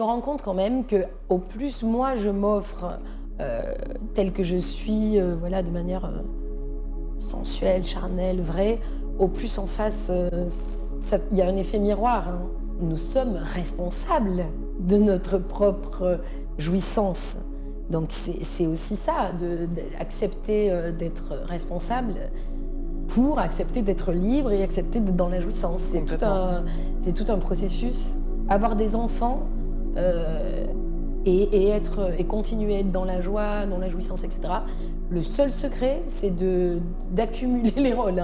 me rends compte quand même qu'au plus moi je m'offre telle que je suis, voilà, de manière sensuelle, charnelle, vraie, au plus en face, il y a un effet miroir. Hein. Nous sommes responsables de notre propre jouissance. Donc c'est aussi ça, d'accepter d'être responsable pour accepter d'être libre et accepter d'être dans la jouissance. C'est tout un processus. Avoir des enfants et continuer à être dans la joie, dans la jouissance, etc. Le seul secret, c'est d'accumuler les rôles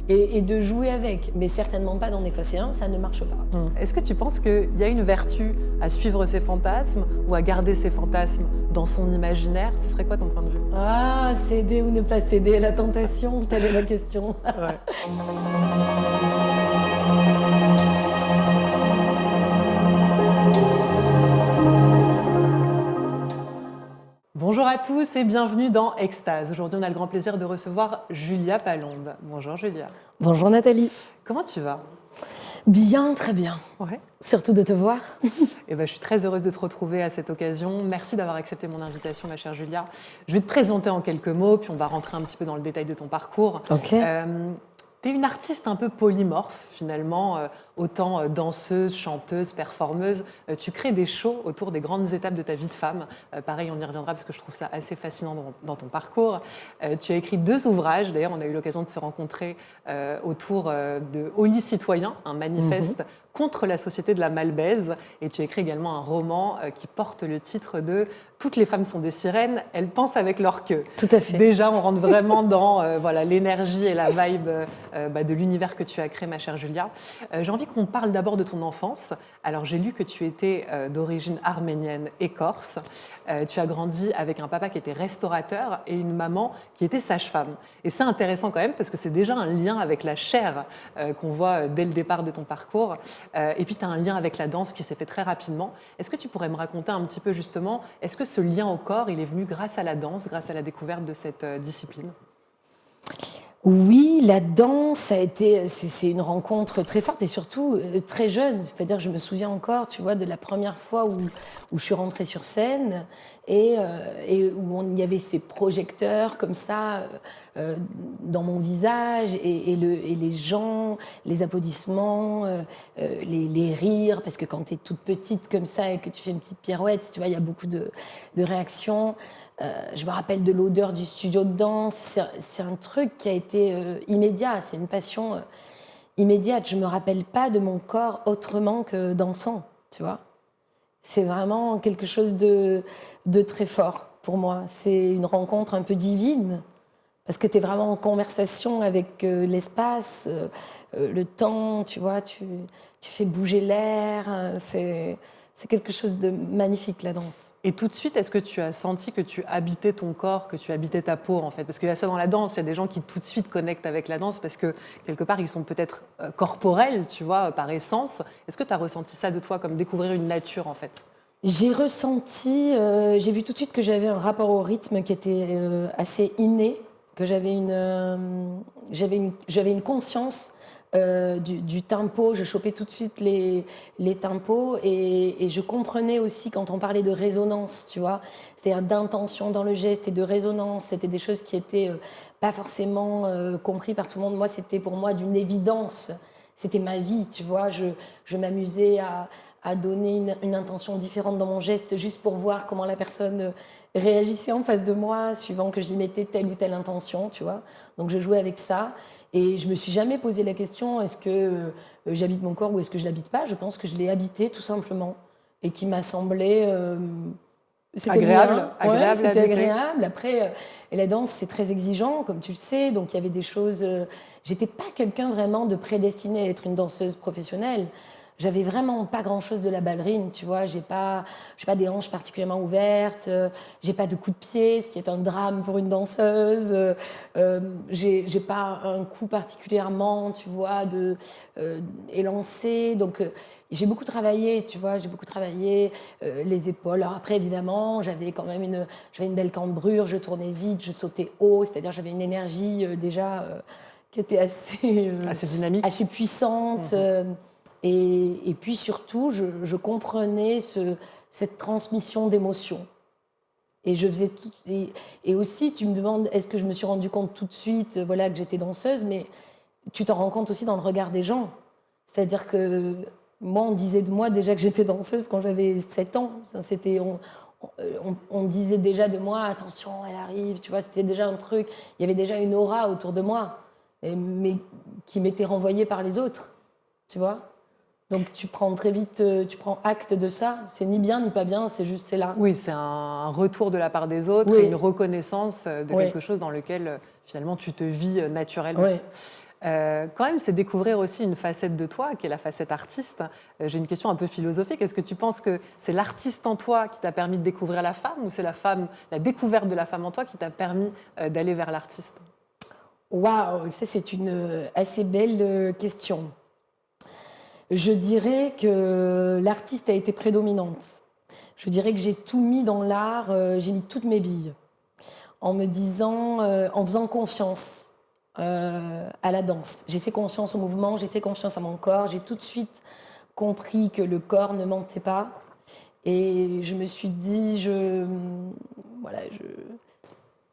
et de jouer avec, mais certainement pas d'en effacer un, ça ne marche pas. Est-ce que tu penses qu'il y a une vertu à suivre ses fantasmes ou à garder ses fantasmes dans son imaginaire? Ce serait quoi ton point de vue? Ah, céder ou ne pas céder à la tentation, telle est la question. Ouais. Bonjour à tous et bienvenue dans Extase. Aujourd'hui, on a le grand plaisir de recevoir Julia Palombe. Bonjour Julia. Bonjour Nathalie. Comment tu vas? Bien, très bien. Ouais. Surtout de te voir. Eh ben, je suis très heureuse de te retrouver à cette occasion. Merci d'avoir accepté mon invitation, ma chère Julia. Je vais te présenter en quelques mots, puis on va rentrer un petit peu dans le détail de ton parcours. Ok. Tu es une artiste un peu polymorphe, finalement, autant danseuse, chanteuse, performeuse. Tu crées des shows autour des grandes étapes de ta vie de femme. Pareil, on y reviendra parce que je trouve ça assez fascinant dans ton parcours. Tu as écrit 2 ouvrages. D'ailleurs, on a eu l'occasion de se rencontrer autour de Au lit citoyen, un manifeste contre la société de la malbaise. Et tu as écrit également un roman qui porte le titre de « Toutes les femmes sont des sirènes, elles pensent avec leur queue ». Tout à fait. Déjà, on rentre vraiment dans voilà, l'énergie et la vibe de l'univers que tu as créé, ma chère Julia. J'ai envie qu'on parle d'abord de ton enfance. Alors, j'ai lu que tu étais d'origine arménienne et corse. Tu as grandi avec un papa qui était restaurateur et une maman qui était sage-femme. Et c'est intéressant quand même parce que c'est déjà un lien avec la chair qu'on voit dès le départ de ton parcours. Et puis, tu as un lien avec la danse qui s'est fait très rapidement. Est-ce que tu pourrais me raconter un petit peu justement, est-ce que ce lien au corps, il est venu grâce à la danse, grâce à la découverte de cette discipline? Oui, la danse, c'est une rencontre très forte et surtout très jeune. C'est-à-dire, je me souviens encore, tu vois, de la première fois où je suis rentrée sur scène et où il y avait ces projecteurs comme ça dans mon visage et les gens, les applaudissements, les rires, parce que quand tu es toute petite comme ça et que tu fais une petite pirouette, tu vois, il y a beaucoup de réactions. Je me rappelle de l'odeur du studio de danse. C'est un truc qui a été immédiat. C'est une passion immédiate. Je ne me rappelle pas de mon corps autrement que dansant, tu vois. C'est vraiment quelque chose de très fort pour moi. C'est une rencontre un peu divine parce que tu es vraiment en conversation avec l'espace, le temps, tu vois. Tu fais bouger l'air. C'est quelque chose de magnifique, la danse. Et tout de suite, est-ce que tu as senti que tu habitais ton corps, que tu habitais ta peau, en fait? Parce qu'il y a ça dans la danse, il y a des gens qui tout de suite connectent avec la danse parce que, quelque part, ils sont peut-être corporels, tu vois, par essence. Est-ce que tu as ressenti ça de toi, comme découvrir une nature, en fait? J'ai ressenti, j'ai vu tout de suite que j'avais un rapport au rythme qui était assez inné, que j'avais une conscience du tempo. Je chopais tout de suite les tempos et je comprenais aussi quand on parlait de résonance, tu vois, c'est-à-dire d'intention dans le geste et de résonance. C'était des choses qui étaient pas forcément compris par tout le monde. Moi, c'était pour moi d'une évidence. C'était ma vie, tu vois. Je m'amusais à donner une intention différente dans mon geste juste pour voir comment la personne réagissait en face de moi, suivant que j'y mettais telle ou telle intention, tu vois. Donc je jouais avec ça. Et je ne me suis jamais posé la question, est-ce que j'habite mon corps ou est-ce que je ne l'habite pas? Je pense que je l'ai habité tout simplement et qui m'a semblé agréable. Ouais, c'était agréable. Après, la danse, c'est très exigeant, comme tu le sais. Donc il y avait des choses... j'étais pas quelqu'un vraiment de prédestiné à être une danseuse professionnelle. J'avais vraiment pas grand-chose de la ballerine, tu vois. J'ai pas des hanches particulièrement ouvertes, j'ai pas de coup de pied, ce qui est un drame pour une danseuse. J'ai pas un cou particulièrement, tu vois, élancé. Donc j'ai beaucoup travaillé, tu vois. J'ai beaucoup travaillé les épaules. Alors après, évidemment, j'avais quand même une belle cambrure. Je tournais vite, je sautais haut. C'est-à-dire j'avais une énergie déjà qui était assez dynamique, assez puissante. Et puis surtout, je comprenais cette transmission d'émotions. Et je faisais tout, et aussi, tu me demandes, est-ce que je me suis rendu compte tout de suite, voilà, que j'étais danseuse, mais tu t'en rends compte aussi dans le regard des gens. C'est-à-dire que moi, on disait de moi déjà que j'étais danseuse quand j'avais 7 ans. C'était, on disait déjà de moi, attention, elle arrive, tu vois, c'était déjà un truc. Il y avait déjà une aura autour de moi, mais qui m'était renvoyée par les autres, tu vois. Donc tu prends très vite, tu prends acte de ça. C'est ni bien ni pas bien, c'est juste, c'est là. Oui, c'est un retour de la part des autres Oui. et une reconnaissance de Oui. quelque chose dans lequel finalement tu te vis naturellement. Oui. Quand même, c'est découvrir aussi une facette de toi, qui est la facette artiste. J'ai une question un peu philosophique. Est-ce que tu penses que c'est l'artiste en toi qui t'a permis de découvrir la femme, ou c'est la découverte de la femme en toi qui t'a permis d'aller vers l'artiste? Waouh, ça c'est une assez belle question. Je dirais que l'artiste a été prédominante. Je dirais que j'ai tout mis dans l'art, j'ai mis toutes mes billes, en me disant, en faisant confiance à la danse. J'ai fait confiance au mouvement, j'ai fait confiance à mon corps, j'ai tout de suite compris que le corps ne mentait pas. Et je me suis dit, je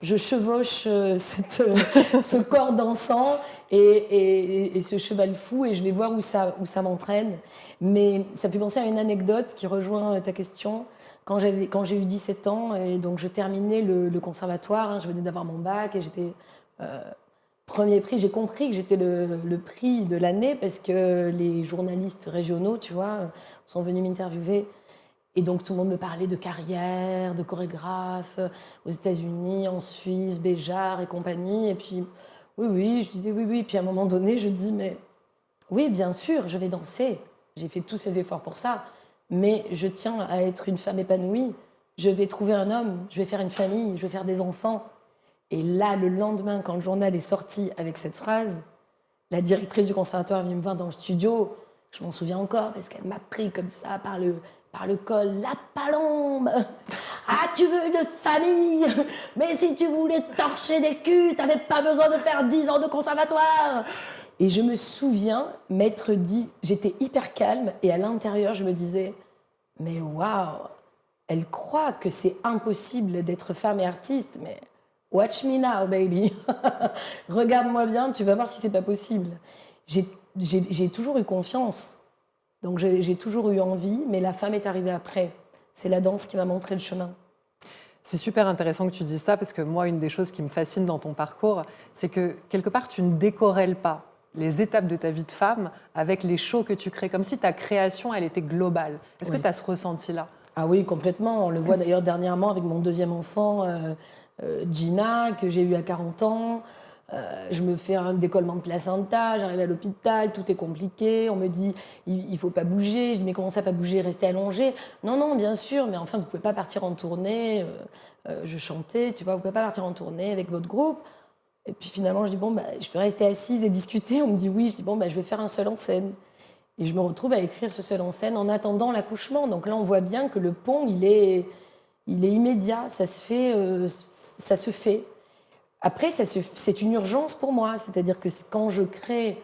chevauche ce corps dansant et ce cheval fou, et je vais voir où ça m'entraîne. Mais ça me fait penser à une anecdote qui rejoint ta question. Quand j'ai eu 17 ans, et donc je terminais le conservatoire, hein, je venais d'avoir mon bac et j'étais premier prix. J'ai compris que j'étais le prix de l'année parce que les journalistes régionaux, tu vois, sont venus m'interviewer. Et donc tout le monde me parlait de carrière, de chorégraphe aux États-Unis, en Suisse, Béjart et compagnie. Et puis oui, je disais oui. Puis à un moment donné, je dis mais oui, bien sûr, je vais danser. J'ai fait tous ces efforts pour ça. Mais je tiens à être une femme épanouie. Je vais trouver un homme, je vais faire une famille, je vais faire des enfants. Et là, le lendemain, quand le journal est sorti avec cette phrase, la directrice du conservatoire est venue me voir dans le studio. Je m'en souviens encore parce qu'elle m'a pris comme ça par le col. La palombe! Ah, tu veux une famille? Mais si tu voulais torcher des culs, t'avais pas besoin de faire 10 ans de conservatoire! Et je me souviens m'être dit, j'étais hyper calme et à l'intérieur, je me disais, mais waouh, elle croit que c'est impossible d'être femme et artiste, mais watch me now, baby. Regarde-moi bien, tu vas voir si c'est pas possible. J'ai toujours eu confiance. Donc j'ai toujours eu envie, mais la femme est arrivée après. C'est la danse qui m'a montré le chemin. C'est super intéressant que tu dises ça, parce que moi, une des choses qui me fascine dans ton parcours, c'est que quelque part, tu ne décorrèles pas les étapes de ta vie de femme avec les shows que tu crées, comme si ta création, elle était globale. Est-ce que tu as ce ressenti-là? Ah oui, complètement. On le voit d'ailleurs dernièrement avec mon deuxième enfant, Gina, que j'ai eu à 40 ans. Je me fais un décollement de placenta, j'arrive à l'hôpital, tout est compliqué. On me dit, il ne faut pas bouger. Je dis, mais comment ça, pas bouger, rester allongé? Non, bien sûr, mais enfin, vous ne pouvez pas partir en tournée. Je chantais, tu vois, vous ne pouvez pas partir en tournée avec votre groupe. Et puis finalement, je dis, bon, je peux rester assise et discuter. On me dit oui. Je dis, bon, je vais faire un seul en scène. Et je me retrouve à écrire ce seul en scène en attendant l'accouchement. Donc là, on voit bien que le pont, il est immédiat. Ça se fait. Après, c'est une urgence pour moi. C'est-à-dire que quand je crée,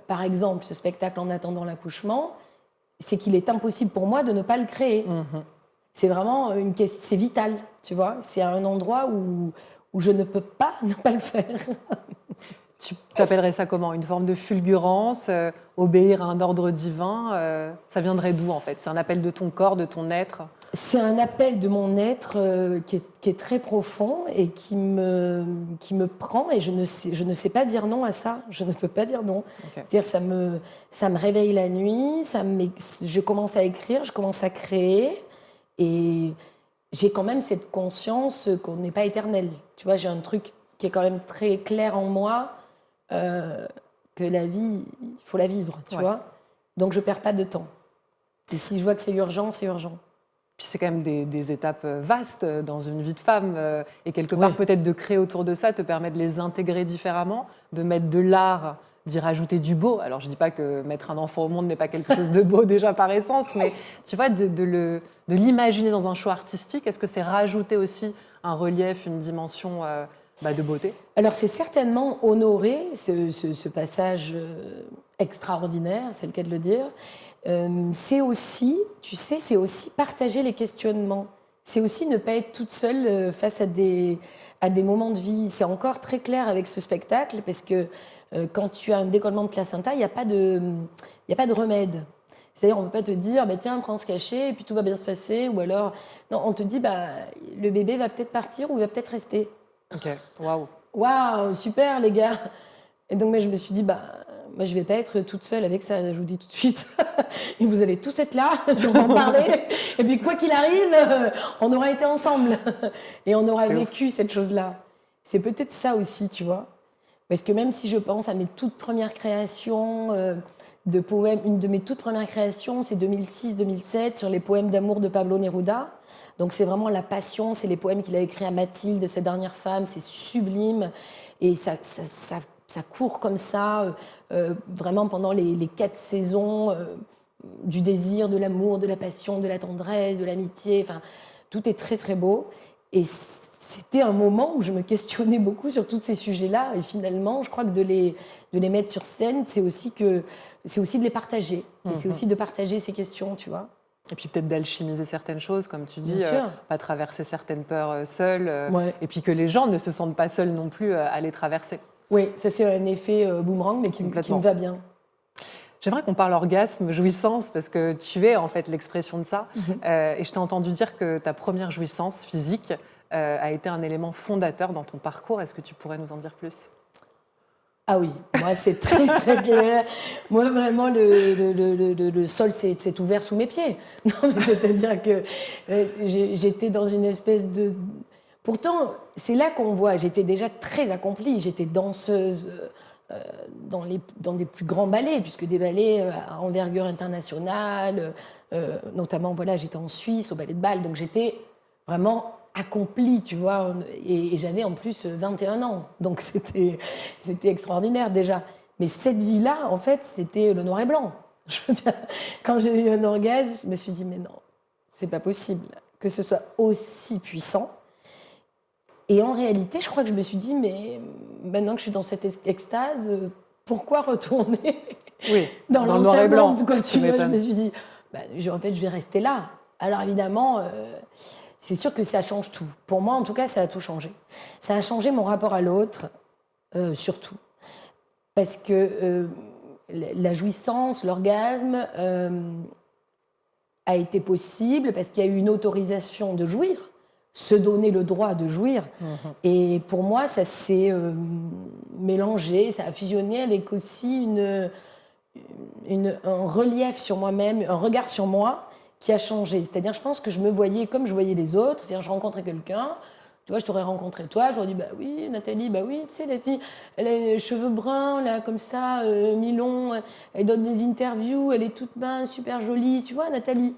par exemple, ce spectacle en attendant l'accouchement, c'est qu'il est impossible pour moi de ne pas le créer. C'est vraiment c'est vital, tu vois. C'est un endroit où je ne peux pas ne pas le faire. Tu t'appellerais ça comment? Une forme de fulgurance, obéir à un ordre divin? Ça viendrait d'où, en fait? C'est un appel de ton corps, de ton être? C'est un appel de mon être qui est très profond et qui me prend, et je ne sais pas dire non à ça. Je ne peux pas dire non. Okay. C'est-à-dire ça me réveille la nuit, je commence à écrire, je commence à créer, et j'ai quand même cette conscience qu'on n'est pas éternel. Tu vois, j'ai un truc qui est quand même très clair en moi, que la vie, il faut la vivre, tu vois. Donc je ne perds pas de temps. Et si je vois que c'est urgent, c'est urgent. Puis c'est quand même des étapes vastes dans une vie de femme. Et quelque part, peut-être de créer autour de ça te permet de les intégrer différemment, de mettre de l'art, d'y rajouter du beau. Alors je ne dis pas que mettre un enfant au monde n'est pas quelque chose de beau déjà par essence, mais tu vois, de l'imaginer dans un choix artistique, est-ce que c'est rajouter aussi un relief, une dimension de beauté? Alors c'est certainement honorer ce passage extraordinaire, c'est le cas de le dire. c'est aussi, tu sais, c'est aussi partager les questionnements. C'est aussi ne pas être toute seule face à des moments de vie. C'est encore très clair avec ce spectacle parce que quand tu as un décollement de placenta, il n'y a pas de remède. C'est-à-dire, on ne peut pas te dire, bah, tiens, prends ce cachet et puis tout va bien se passer. Ou alors, non, on te dit, bah, le bébé va peut-être partir ou il va peut-être rester. Ok, waouh. Waouh, super les gars. Et donc, moi, je me suis dit, bah, moi, je ne vais pas être toute seule avec ça, je vous dis tout de suite. Et vous allez tous être là, on va en parler. Et puis, quoi qu'il arrive, on aura été ensemble. Et on aura vécu cette chose-là. C'est peut-être ça aussi, tu vois. Parce que même si je pense à mes toutes premières créations de poèmes, une de mes toutes premières créations, c'est 2006-2007, sur les poèmes d'amour de Pablo Neruda. Donc, c'est vraiment la passion, c'est les poèmes qu'il a écrits à Mathilde, sa dernière femme, c'est sublime. Et ça court comme ça, vraiment pendant les 4 saisons du désir, de l'amour, de la passion, de la tendresse, de l'amitié. Enfin, tout est très très beau. Et c'était un moment où je me questionnais beaucoup sur tous ces sujets-là. Et finalement, je crois que de les mettre sur scène, c'est aussi de les partager. Et c'est aussi de partager ces questions, tu vois. Et puis peut-être d'alchimiser certaines choses, comme tu dis, pas traverser certaines peurs seules. Ouais. Et puis que les gens ne se sentent pas seuls non plus à les traverser. Oui, ça c'est un effet boomerang, mais qui me va bien. J'aimerais qu'on parle orgasme, jouissance, parce que tu es en fait l'expression de ça. Et je t'ai entendu dire que ta première jouissance physique a été un élément fondateur dans ton parcours. Est-ce que tu pourrais nous en dire plus ? Ah oui, moi c'est très très clair. Moi vraiment le sol s'est ouvert sous mes pieds. Non, mais c'est-à-dire que j'étais dans une espèce de... Pourtant, c'est là qu'on voit, j'étais déjà très accomplie. J'étais danseuse dans des plus grands ballets, puisque des ballets à envergure internationale, notamment voilà, j'étais en Suisse au ballet de Bâle, donc j'étais vraiment accomplie, tu vois, et j'avais en plus 21 ans, donc c'était extraordinaire déjà. Mais cette vie-là, en fait, c'était le noir et blanc. Je veux dire, quand j'ai eu un orgasme, je me suis dit, mais non, c'est pas possible que ce soit aussi puissant. Et en réalité, je crois que je me suis dit, mais maintenant que je suis dans cette extase, pourquoi retourner dans le noir et blanc, quoi, tu vois, je me suis dit, en fait, je vais rester là. Alors évidemment... c'est sûr que ça change tout. Pour moi, en tout cas, ça a tout changé. Ça a changé mon rapport à l'autre, surtout. Parce que la jouissance, l'orgasme a été possible parce qu'il y a eu une autorisation de jouir, se donner le droit de jouir. Et pour moi, ça s'est mélangé, ça a fusionné avec aussi un relief sur moi-même, un regard sur moi, qui a changé. C'est-à-dire, je pense que je me voyais comme je voyais les autres. C'est-à-dire, je rencontrais quelqu'un, tu vois, je t'aurais rencontré toi, j'aurais dit, bah oui, Nathalie, bah oui, tu sais, la fille, elle a les cheveux bruns, là, comme ça, mi-longs, elle donne des interviews, elle est toute mince, super jolie, tu vois, Nathalie.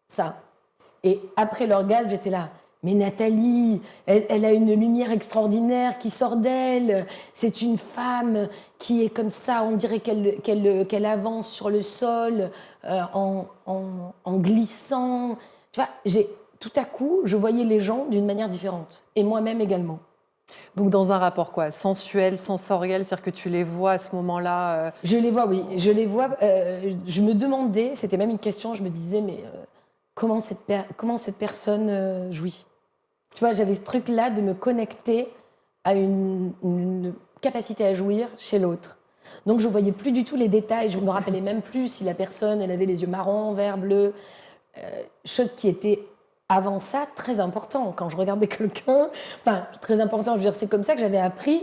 Ça. Et après l'orgasme, j'étais là, mais Nathalie, elle a une lumière extraordinaire qui sort d'elle. C'est une femme qui est comme ça, on dirait qu'elle avance sur le sol en glissant. Tu vois, tout à coup, je voyais les gens d'une manière différente. Et moi-même également. Donc dans un rapport quoi, sensuel, sensoriel, c'est-à-dire que tu les vois à ce moment-là Je les vois, oui. Je les vois. Je me demandais, c'était même une question, je me disais, mais comment cette personne jouit ? Tu vois, j'avais ce truc-là de me connecter à une capacité à jouir chez l'autre. Donc, je ne voyais plus du tout les détails. Je ne me rappelais même plus si la personne, elle avait les yeux marrons, vert, bleu. Chose qui était, avant ça, très important. Quand je regardais quelqu'un, enfin, très important, je veux dire, c'est comme ça que j'avais appris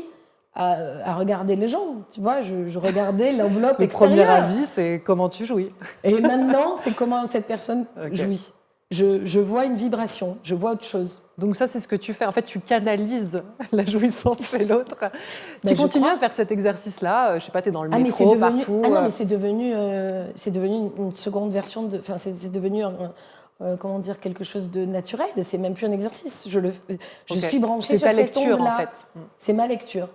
à regarder les gens. Tu vois, je regardais l'enveloppe extérieure. Le premier avis, c'est comment tu jouis. Et maintenant, c'est comment cette personne jouit. Je vois une vibration, je vois autre chose. Donc ça, c'est ce que tu fais. En fait, tu canalises la jouissance chez l'autre. Tu continues à faire cet exercice-là. Je sais pas, tu es dans le métro, partout. Ah non, mais c'est devenu une seconde version de... Enfin, c'est devenu comment dire, quelque chose de naturel. C'est même plus un exercice. Je suis branchée sur cette onde-là. C'est ta lecture, en fait. C'est ma lecture.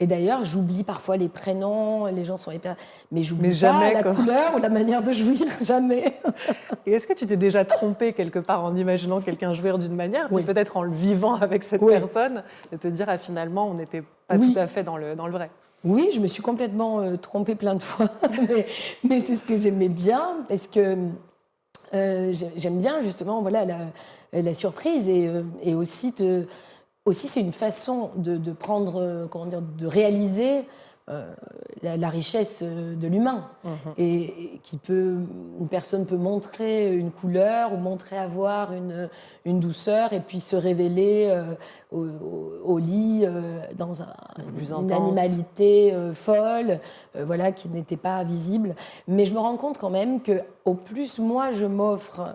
Et d'ailleurs, j'oublie parfois les prénoms, les gens sont hyper... Mais j'oublie pas la couleur ou la manière de jouir, jamais. Et est-ce que tu t'es déjà trompée quelque part en imaginant quelqu'un jouir d'une manière, oui. Peut-être en le vivant avec cette personne, de te dire, finalement, on n'était pas tout à fait dans le vrai. Oui, je me suis complètement trompée plein de fois, mais c'est ce que j'aimais bien, parce que j'aime bien justement voilà, la surprise et aussi, aussi c'est une façon de prendre, comment dire, de réaliser la richesse de l'humain. Et qui peut, une personne peut montrer une couleur ou montrer avoir une douceur et puis se révéler au lit dans Plus une intense. animalité folle, voilà, qui n'était pas visible. Mais je me rends compte quand même que au plus moi je m'offre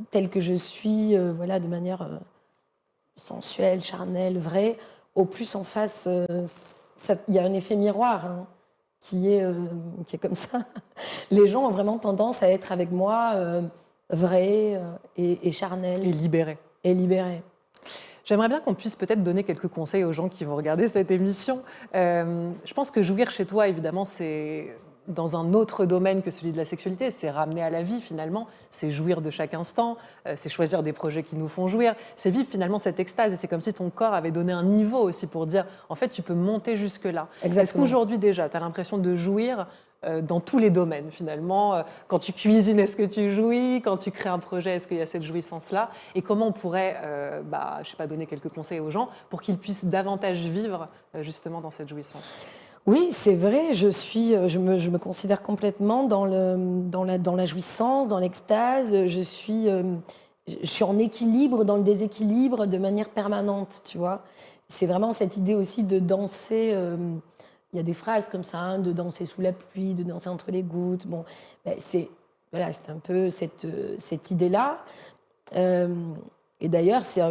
telle que je suis, voilà, de manière sensuelle, charnelle, vraie, au plus en face, il y a un effet miroir hein, qui est comme ça. Les gens ont vraiment tendance à être avec moi vrai et charnel Et libéré. et libéré. J'aimerais bien qu'on puisse peut-être donner quelques conseils aux gens qui vont regarder cette émission. Je pense que jouir chez toi, évidemment, c'est dans un autre domaine que celui de la sexualité. C'est ramener à la vie, finalement. C'est jouir de chaque instant. C'est choisir des projets qui nous font jouir. C'est vivre, finalement, cette extase. Et c'est comme si ton corps avait donné un niveau aussi pour dire, en fait, tu peux monter jusque-là. Exactement. Est-ce qu'aujourd'hui, déjà, tu as l'impression de jouir dans tous les domaines finalement. Quand tu cuisines, est-ce que tu jouis? Quand tu crées un projet, est-ce qu'il y a cette jouissance-là? Et comment on pourrait, je sais pas, donner quelques conseils aux gens pour qu'ils puissent davantage vivre justement dans cette jouissance? Oui, c'est vrai, je me considère complètement dans la jouissance, dans l'extase. Je suis en équilibre dans le déséquilibre de manière permanente, tu vois. C'est vraiment cette idée aussi de danser. Il y a des phrases comme ça, hein, de danser sous la pluie, de danser entre les gouttes. Bon, ben, c'est un peu cette idée-là. Et d'ailleurs, c'est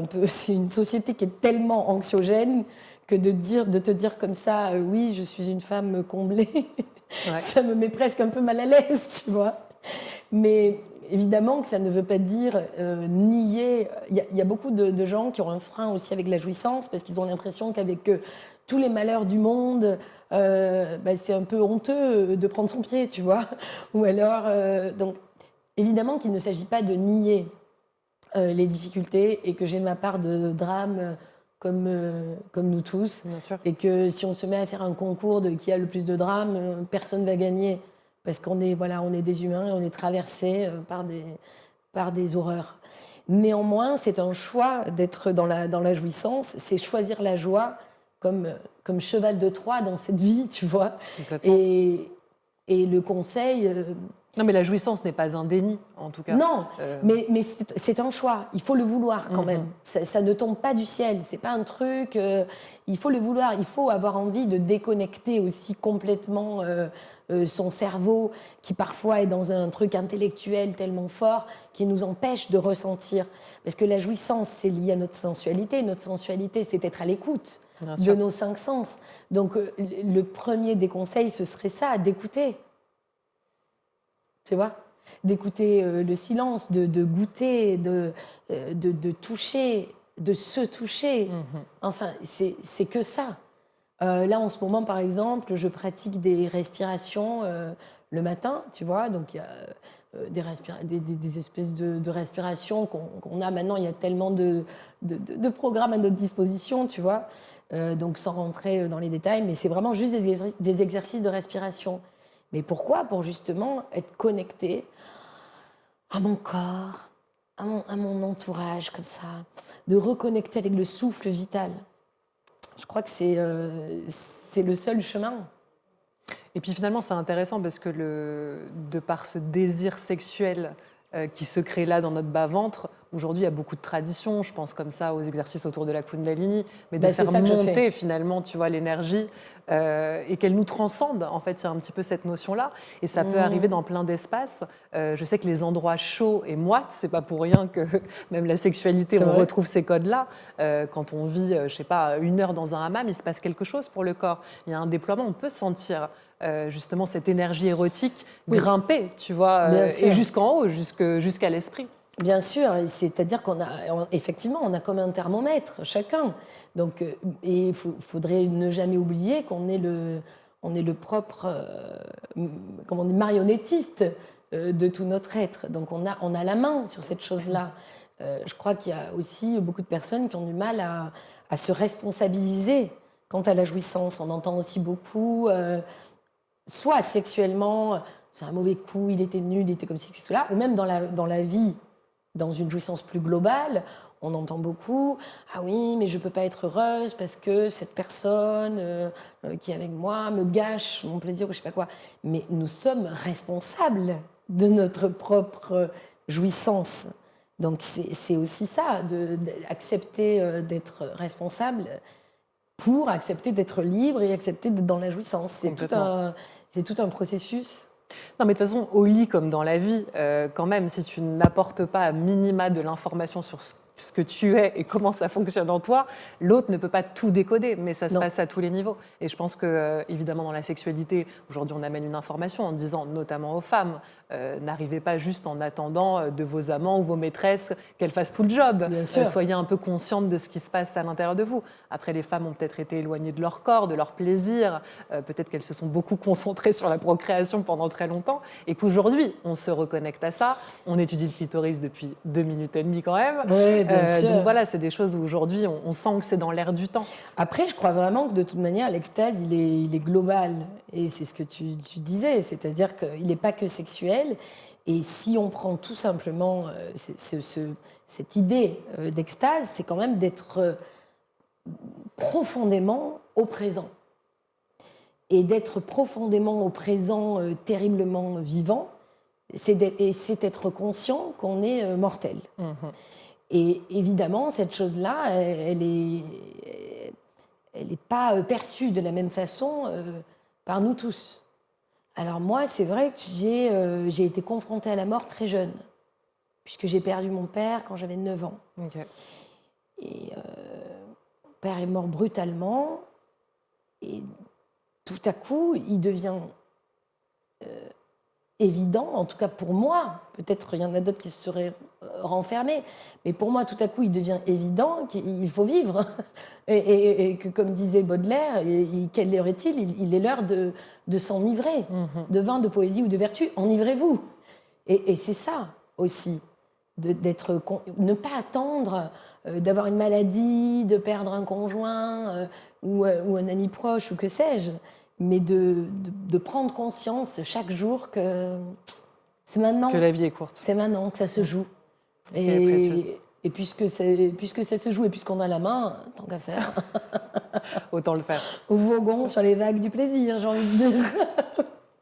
une société qui est tellement anxiogène que de te dire comme ça, oui, je suis une femme comblée, Ouais. ça me met presque un peu mal à l'aise, tu vois. Mais évidemment que ça ne veut pas dire nier. Il y a beaucoup de gens qui ont un frein aussi avec la jouissance parce qu'ils ont l'impression qu'avec tous les malheurs du monde, c'est un peu honteux de prendre son pied, tu vois. Ou alors, donc, évidemment qu'il ne s'agit pas de nier les difficultés et que j'ai ma part de drame comme nous tous. Bien sûr. Et que si on se met à faire un concours de qui a le plus de drames, personne ne va gagner. Parce qu'on est, voilà, on est des humains et on est traversés par des horreurs. Néanmoins, c'est un choix d'être dans la jouissance, c'est choisir la joie comme cheval de Troie dans cette vie, tu vois. Complètement. Et le conseil... Non, mais la jouissance n'est pas un déni, en tout cas. Non, mais c'est un choix. Il faut le vouloir quand même. Ça ne tombe pas du ciel. C'est pas un truc. Il faut le vouloir. Il faut avoir envie de déconnecter aussi complètement son cerveau, qui parfois est dans un truc intellectuel tellement fort, qui nous empêche de ressentir. Parce que la jouissance, c'est lié à notre sensualité. Notre sensualité, c'est être à l'écoute de nos 5 sens. Donc, le premier des conseils, ce serait ça, d'écouter. Tu vois, d'écouter le silence, de goûter, de toucher, de se toucher. Enfin, c'est que ça. Là, en ce moment, par exemple, je pratique des respirations le matin, tu vois. Donc, il y a des espèces de respirations qu'on a maintenant. Il y a tellement de programmes à notre disposition, tu vois. Donc, sans rentrer dans les détails, mais c'est vraiment juste des exercices de respiration. Mais pourquoi? Pour justement être connecté à mon corps, à mon entourage, comme ça, de reconnecter avec le souffle vital. Je crois que c'est le seul chemin. Et puis finalement, c'est intéressant parce que de par ce désir sexuel qui se crée là dans notre bas-ventre, aujourd'hui, il y a beaucoup de traditions, je pense comme ça aux exercices autour de la Kundalini, mais de faire monter finalement, tu vois, l'énergie et qu'elle nous transcende. En fait, il y a un petit peu cette notion-là et ça peut arriver dans plein d'espaces. Je sais que les endroits chauds et moites, c'est pas pour rien que même la sexualité, on retrouve ces codes-là. Quand on vit, je sais pas, 1 heure dans un hammam, il se passe quelque chose pour le corps. Il y a un déploiement, on peut sentir justement cette énergie érotique grimper, tu vois, et jusqu'en haut, jusqu'à l'esprit. Bien sûr, c'est-à-dire effectivement, on a comme un thermomètre chacun. Donc, et il faudrait ne jamais oublier qu'on est le propre, comment on dit, marionnettiste de tout notre être. Donc, on a la main sur cette chose-là. Je crois qu'il y a aussi beaucoup de personnes qui ont du mal à se responsabiliser Quant à la jouissance, on entend aussi beaucoup, soit sexuellement, c'est un mauvais coup, il était nul, il était comme ci, comme cela, ou même dans la vie, dans une jouissance plus globale, on entend beaucoup, ah oui, mais je ne peux pas être heureuse parce que cette personne qui est avec moi me gâche mon plaisir ou je ne sais pas quoi. Mais nous sommes responsables de notre propre jouissance. Donc c'est aussi ça, d'accepter d'être responsable pour accepter d'être libre et accepter d'être dans la jouissance. C'est tout un processus. Non, mais de toute façon, au lit comme dans la vie, quand même, si tu n'apportes pas à minima de l'information sur ce que tu es et comment ça fonctionne en toi, l'autre ne peut pas tout décoder, mais ça se passe à tous les niveaux. Et je pense que, évidemment, dans la sexualité, aujourd'hui, on amène une information en disant, notamment aux femmes, n'arrivez pas juste en attendant de vos amants ou vos maîtresses qu'elles fassent tout le job. Soyez un peu consciente de ce qui se passe à l'intérieur de vous. Après, les femmes ont peut-être été éloignées de leur corps, de leur plaisir. Peut-être qu'elles se sont beaucoup concentrées sur la procréation pendant très longtemps et qu'aujourd'hui, on se reconnecte à ça. On étudie le clitoris depuis 2 minutes et demie quand même. Oui, bien sûr. Donc voilà, c'est des choses où aujourd'hui, on sent que c'est dans l'air du temps. Après, je crois vraiment que de toute manière, l'extase, il est global. Et c'est ce que tu disais, c'est-à-dire qu'il n'est pas que sexuel. Et si on prend tout simplement cette idée d'extase, c'est quand même d'être profondément au présent. Et d'être profondément au présent, terriblement vivant, c'est être conscient qu'on est mortel. Mmh. Et évidemment, cette chose-là, elle n'est pas perçue de la même façon par nous tous. Alors moi, c'est vrai que j'ai été confrontée à la mort très jeune, puisque j'ai perdu mon père quand j'avais 9 ans. Okay. Et mon père est mort brutalement, et tout à coup, il devient évident, en tout cas pour moi, peut-être il y en a d'autres qui se seraient renfermés, mais pour moi, tout à coup, il devient évident qu'il faut vivre. Et que, comme disait Baudelaire, quelle heure est-il ? Il est l'heure de s'enivrer, de vin, de poésie ou de vertu. Enivrez-vous. Et c'est ça aussi, ne pas attendre d'avoir une maladie, de perdre un conjoint ou un ami proche ou que sais-je, mais de prendre conscience chaque jour que c'est maintenant. Que la vie est courte. C'est maintenant que ça se joue. Et puisque ça se joue et puisqu'on a la main, tant qu'à faire. Autant le faire. Au vogon sur les vagues du plaisir, j'ai envie de dire.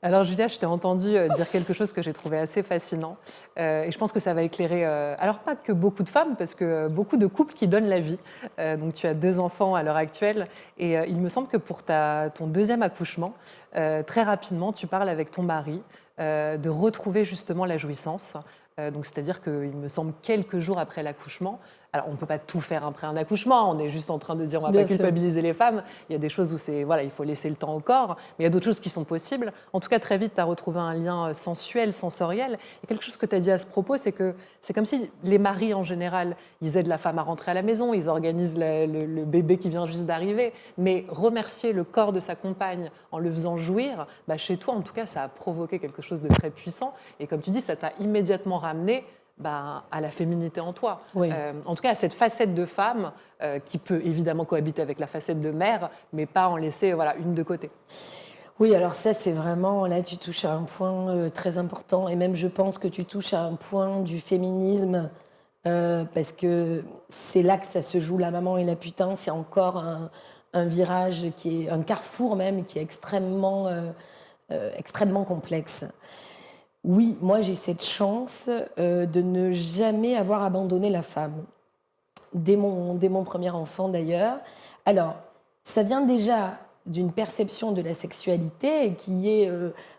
Alors Julia, je t'ai entendu dire quelque chose que j'ai trouvé assez fascinant et je pense que ça va éclairer, alors pas que beaucoup de femmes, parce que beaucoup de couples qui donnent la vie. Donc tu as 2 enfants à l'heure actuelle et il me semble que pour ton deuxième accouchement, très rapidement, tu parles avec ton mari de retrouver justement la jouissance. Donc c'est-à-dire qu'il me semble quelques jours après l'accouchement. Alors, on ne peut pas tout faire après un accouchement, on est juste en train de dire on ne va pas culpabiliser les femmes. Il y a des choses où il faut laisser le temps au corps, mais il y a d'autres choses qui sont possibles. En tout cas, très vite, tu as retrouvé un lien sensuel, sensoriel. Et quelque chose que tu as dit à ce propos, c'est que c'est comme si les maris, en général, ils aident la femme à rentrer à la maison, ils organisent le bébé qui vient juste d'arriver, mais remercier le corps de sa compagne en le faisant jouir, chez toi, en tout cas, ça a provoqué quelque chose de très puissant. Et comme tu dis, ça t'a immédiatement ramené à la féminité en toi. Oui. En tout cas, à cette facette de femme qui peut évidemment cohabiter avec la facette de mère, mais pas en laisser une de côté. Oui, alors ça, c'est vraiment, là, tu touches à un point très important, et même je pense que tu touches à un point du féminisme, parce que c'est là que ça se joue, la maman et la putain, c'est encore un virage, qui est un carrefour même, qui est extrêmement complexe. Oui, moi j'ai cette chance de ne jamais avoir abandonné la femme, dès mon premier enfant d'ailleurs. Alors, ça vient déjà d'une perception de la sexualité qui est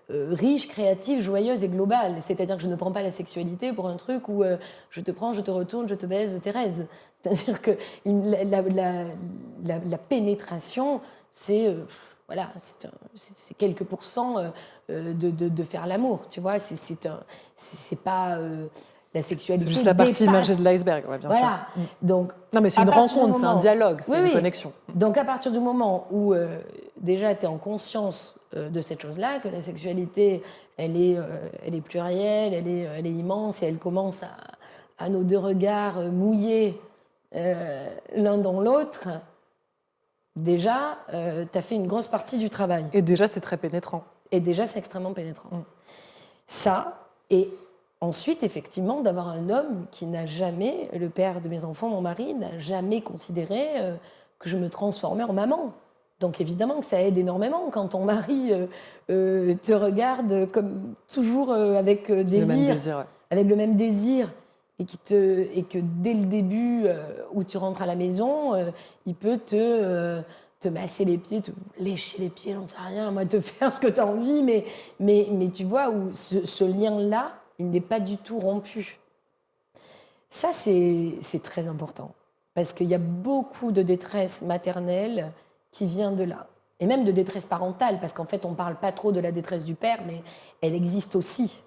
riche, créative, joyeuse et globale. C'est-à-dire que je ne prends pas la sexualité pour un truc où je te prends, je te retourne, je te baise, Thérèse. C'est-à-dire que la pénétration, c'est... Voilà, c'est quelques pourcents de faire l'amour, tu vois. C'est pas la sexualité. C'est juste la partie immergée de l'iceberg, ouais, bien sûr. Donc, non, mais c'est une rencontre, c'est un dialogue, c'est une connexion. Donc, à partir du moment où déjà tu es en conscience de cette chose-là, que la sexualité, elle est plurielle, elle est immense, et elle commence à nos 2 regards mouillés l'un dans l'autre. déjà, tu as fait une grosse partie du travail. Et déjà, c'est très pénétrant. Et déjà, c'est extrêmement pénétrant. Ça, et ensuite, effectivement, d'avoir un homme qui n'a jamais, le père de mes enfants, mon mari, n'a jamais considéré que je me transformais en maman. Donc évidemment que ça aide énormément quand ton mari te regarde comme toujours avec désir, Le même désir, ouais. avec le même désir, et que dès le début où tu rentres à la maison, il peut te masser les pieds, te lécher les pieds, j'en sais rien, moi, te faire ce que tu as envie, mais tu vois, où ce lien-là, il n'est pas du tout rompu. Ça, c'est très important, parce qu'il y a beaucoup de détresse maternelle qui vient de là, et même de détresse parentale, parce qu'en fait, on ne parle pas trop de la détresse du père, mais elle existe aussi,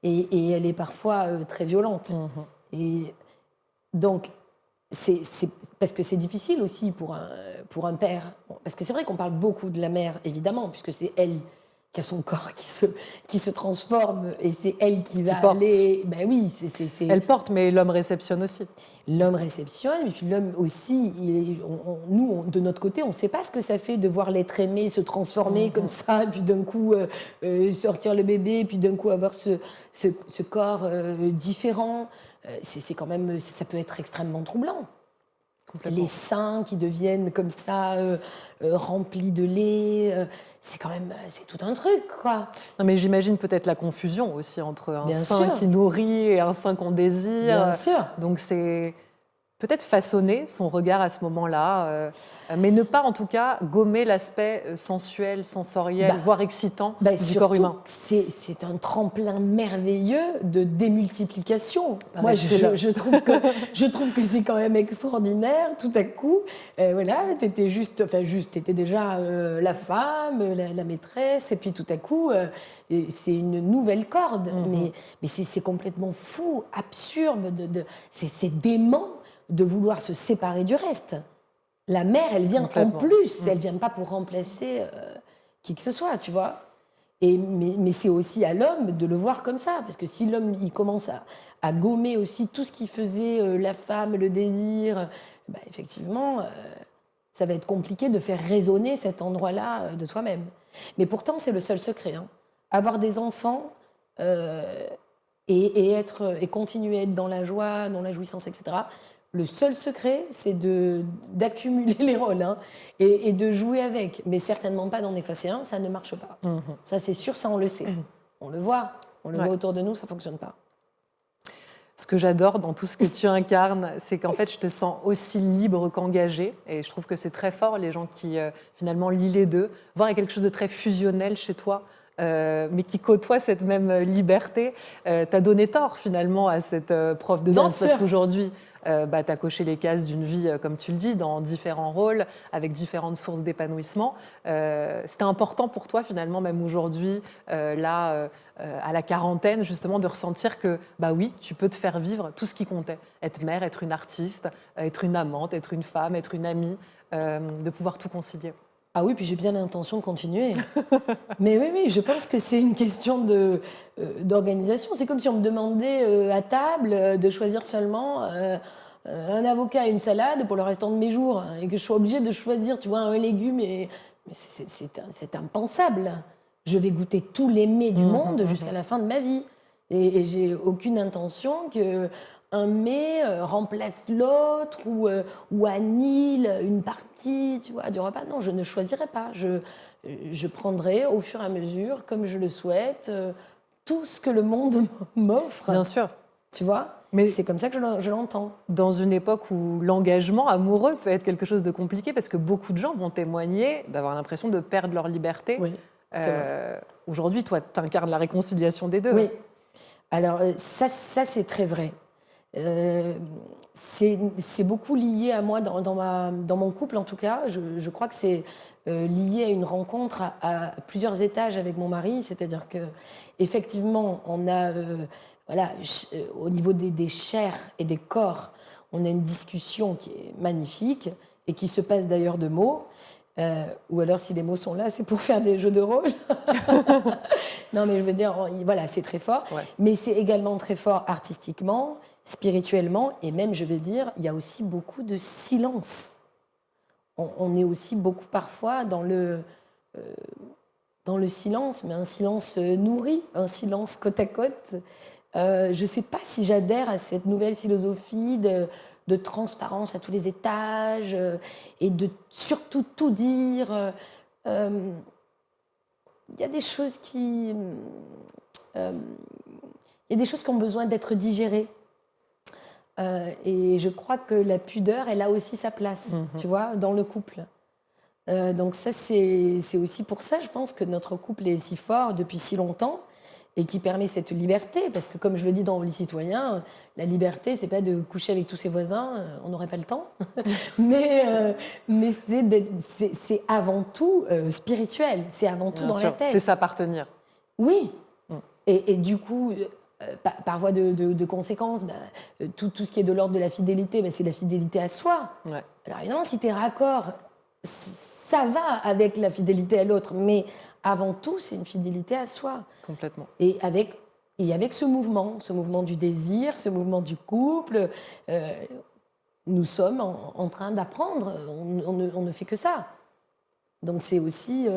et elle est parfois très violente. Et donc, c'est parce que c'est difficile aussi pour un père. Parce que c'est vrai qu'on parle beaucoup de la mère, évidemment, puisque c'est elle qui a son corps qui se transforme et c'est elle qui va aller... Ben oui, Elle porte, mais l'homme réceptionne aussi. L'homme réceptionne, et puis l'homme aussi, nous, de notre côté, on ne sait pas ce que ça fait de voir l'être aimé se transformer comme ça, et puis d'un coup sortir le bébé, et puis d'un coup avoir ce corps différent. C'est quand même, ça peut être extrêmement troublant. Les seins qui deviennent comme ça, remplis de lait, c'est quand même, c'est tout un truc, quoi. Non, mais j'imagine peut-être la confusion aussi entre un Bien sein sûr. qui nourrit et un sein qu'on désire. Bien sûr. Donc c'est peut-être façonner son regard à ce moment-là, mais ne pas en tout cas gommer l'aspect sensuel, sensoriel, voire excitant du corps humain. C'est un tremplin merveilleux de démultiplication. Ah, moi, je trouve que c'est quand même extraordinaire. Tout à coup, voilà, t'étais t'étais déjà la femme, la maîtresse, et puis tout à coup, c'est une nouvelle corde. Mais c'est complètement fou, absurde, c'est dément de vouloir se séparer du reste. La mère, elle vient en plus, elle vient pas pour remplacer qui que ce soit, tu vois. Mais c'est aussi à l'homme de le voir comme ça, parce que si l'homme il commence à gommer aussi tout ce qui faisait la femme, le désir, effectivement, ça va être compliqué de faire résonner cet endroit-là de soi-même. Mais pourtant, c'est le seul secret. Hein. Avoir des enfants et continuer à être dans la joie, dans la jouissance, etc. Le seul secret, c'est d'accumuler les rôles et de jouer avec, mais certainement pas d'en effacer un, ça ne marche pas. Ça, c'est sûr, ça, on le sait. On le voit autour de nous, ça ne fonctionne pas. Ce que j'adore dans tout ce que tu incarnes, c'est qu'en fait, je te sens aussi libre qu'engagée. Et je trouve que c'est très fort, les gens qui, finalement, lient les deux. Voir il y a quelque chose de très fusionnel chez toi, mais qui côtoie cette même liberté. Tu as donné tort, finalement, à cette prof de danse, parce qu'aujourd'hui, tu as coché les cases d'une vie, comme tu le dis, dans différents rôles, avec différentes sources d'épanouissement. C'était important pour toi, finalement, même aujourd'hui, à la quarantaine, justement, de ressentir que, oui, tu peux te faire vivre tout ce qui comptait. Être mère, être une artiste, être une amante, être une femme, être une amie, de pouvoir tout concilier. Ah oui, puis j'ai bien l'intention de continuer. Mais oui, je pense que c'est une question d'organisation. C'est comme si on me demandait à table de choisir seulement un avocat et une salade pour le restant de mes jours, et que je sois obligée de choisir, tu vois, un légume. Mais c'est impensable. Je vais goûter tous les mets du monde jusqu'à la fin de ma vie. Et j'ai aucune intention que un mets remplace l'autre ou annule une partie, tu vois, du repas. Non, je ne choisirai pas. Je prendrai au fur et à mesure, comme je le souhaite, tout ce que le monde m'offre. Bien sûr. Tu vois, mais c'est comme ça que je l'entends. Dans une époque où l'engagement amoureux peut être quelque chose de compliqué, parce que beaucoup de gens vont témoigner d'avoir l'impression de perdre leur liberté. Oui, aujourd'hui, toi, tu incarnes la réconciliation des deux. Oui. Alors, ça c'est très vrai. C'est beaucoup lié à moi dans mon couple, en tout cas. Je crois que c'est lié à une rencontre à plusieurs étages avec mon mari. C'est-à-dire qu'effectivement, on a, au niveau des chairs et des corps, on a une discussion qui est magnifique et qui se passe d'ailleurs de mots. Ou alors, si les mots sont là, c'est pour faire des jeux de rôle. Non, mais je veux dire, voilà, c'est très fort. Ouais. Mais c'est également très fort artistiquement, spirituellement, et même, je veux dire, il y a aussi beaucoup de silence. on est aussi beaucoup parfois dans le silence, mais un silence nourri, un silence côte à côte. Je ne sais pas si j'adhère à cette nouvelle philosophie de transparence à tous les étages et de surtout tout dire. Il y a des choses qui... il y a des choses qui ont besoin d'être digérées. Et je crois que la pudeur, elle a aussi sa place, tu vois, dans le couple. Donc ça, c'est aussi pour ça, je pense, que notre couple est si fort depuis si longtemps et qui permet cette liberté. Parce que comme je le dis dans Au lit citoyen, la liberté, c'est pas de coucher avec tous ses voisins, on n'aurait pas le temps. mais c'est avant tout spirituel, c'est avant tout Bien dans sûr, la tête. c'est s'appartenir. Oui. Et du coup, par voie de conséquence, tout ce qui est de l'ordre de la fidélité, c'est la fidélité à soi. Ouais. Alors évidemment, si tu es raccord, ça va avec la fidélité à l'autre, mais avant tout, c'est une fidélité à soi. Complètement. Et avec ce mouvement du désir, ce mouvement du couple, nous sommes en train d'apprendre, on ne fait que ça. Donc c'est aussi...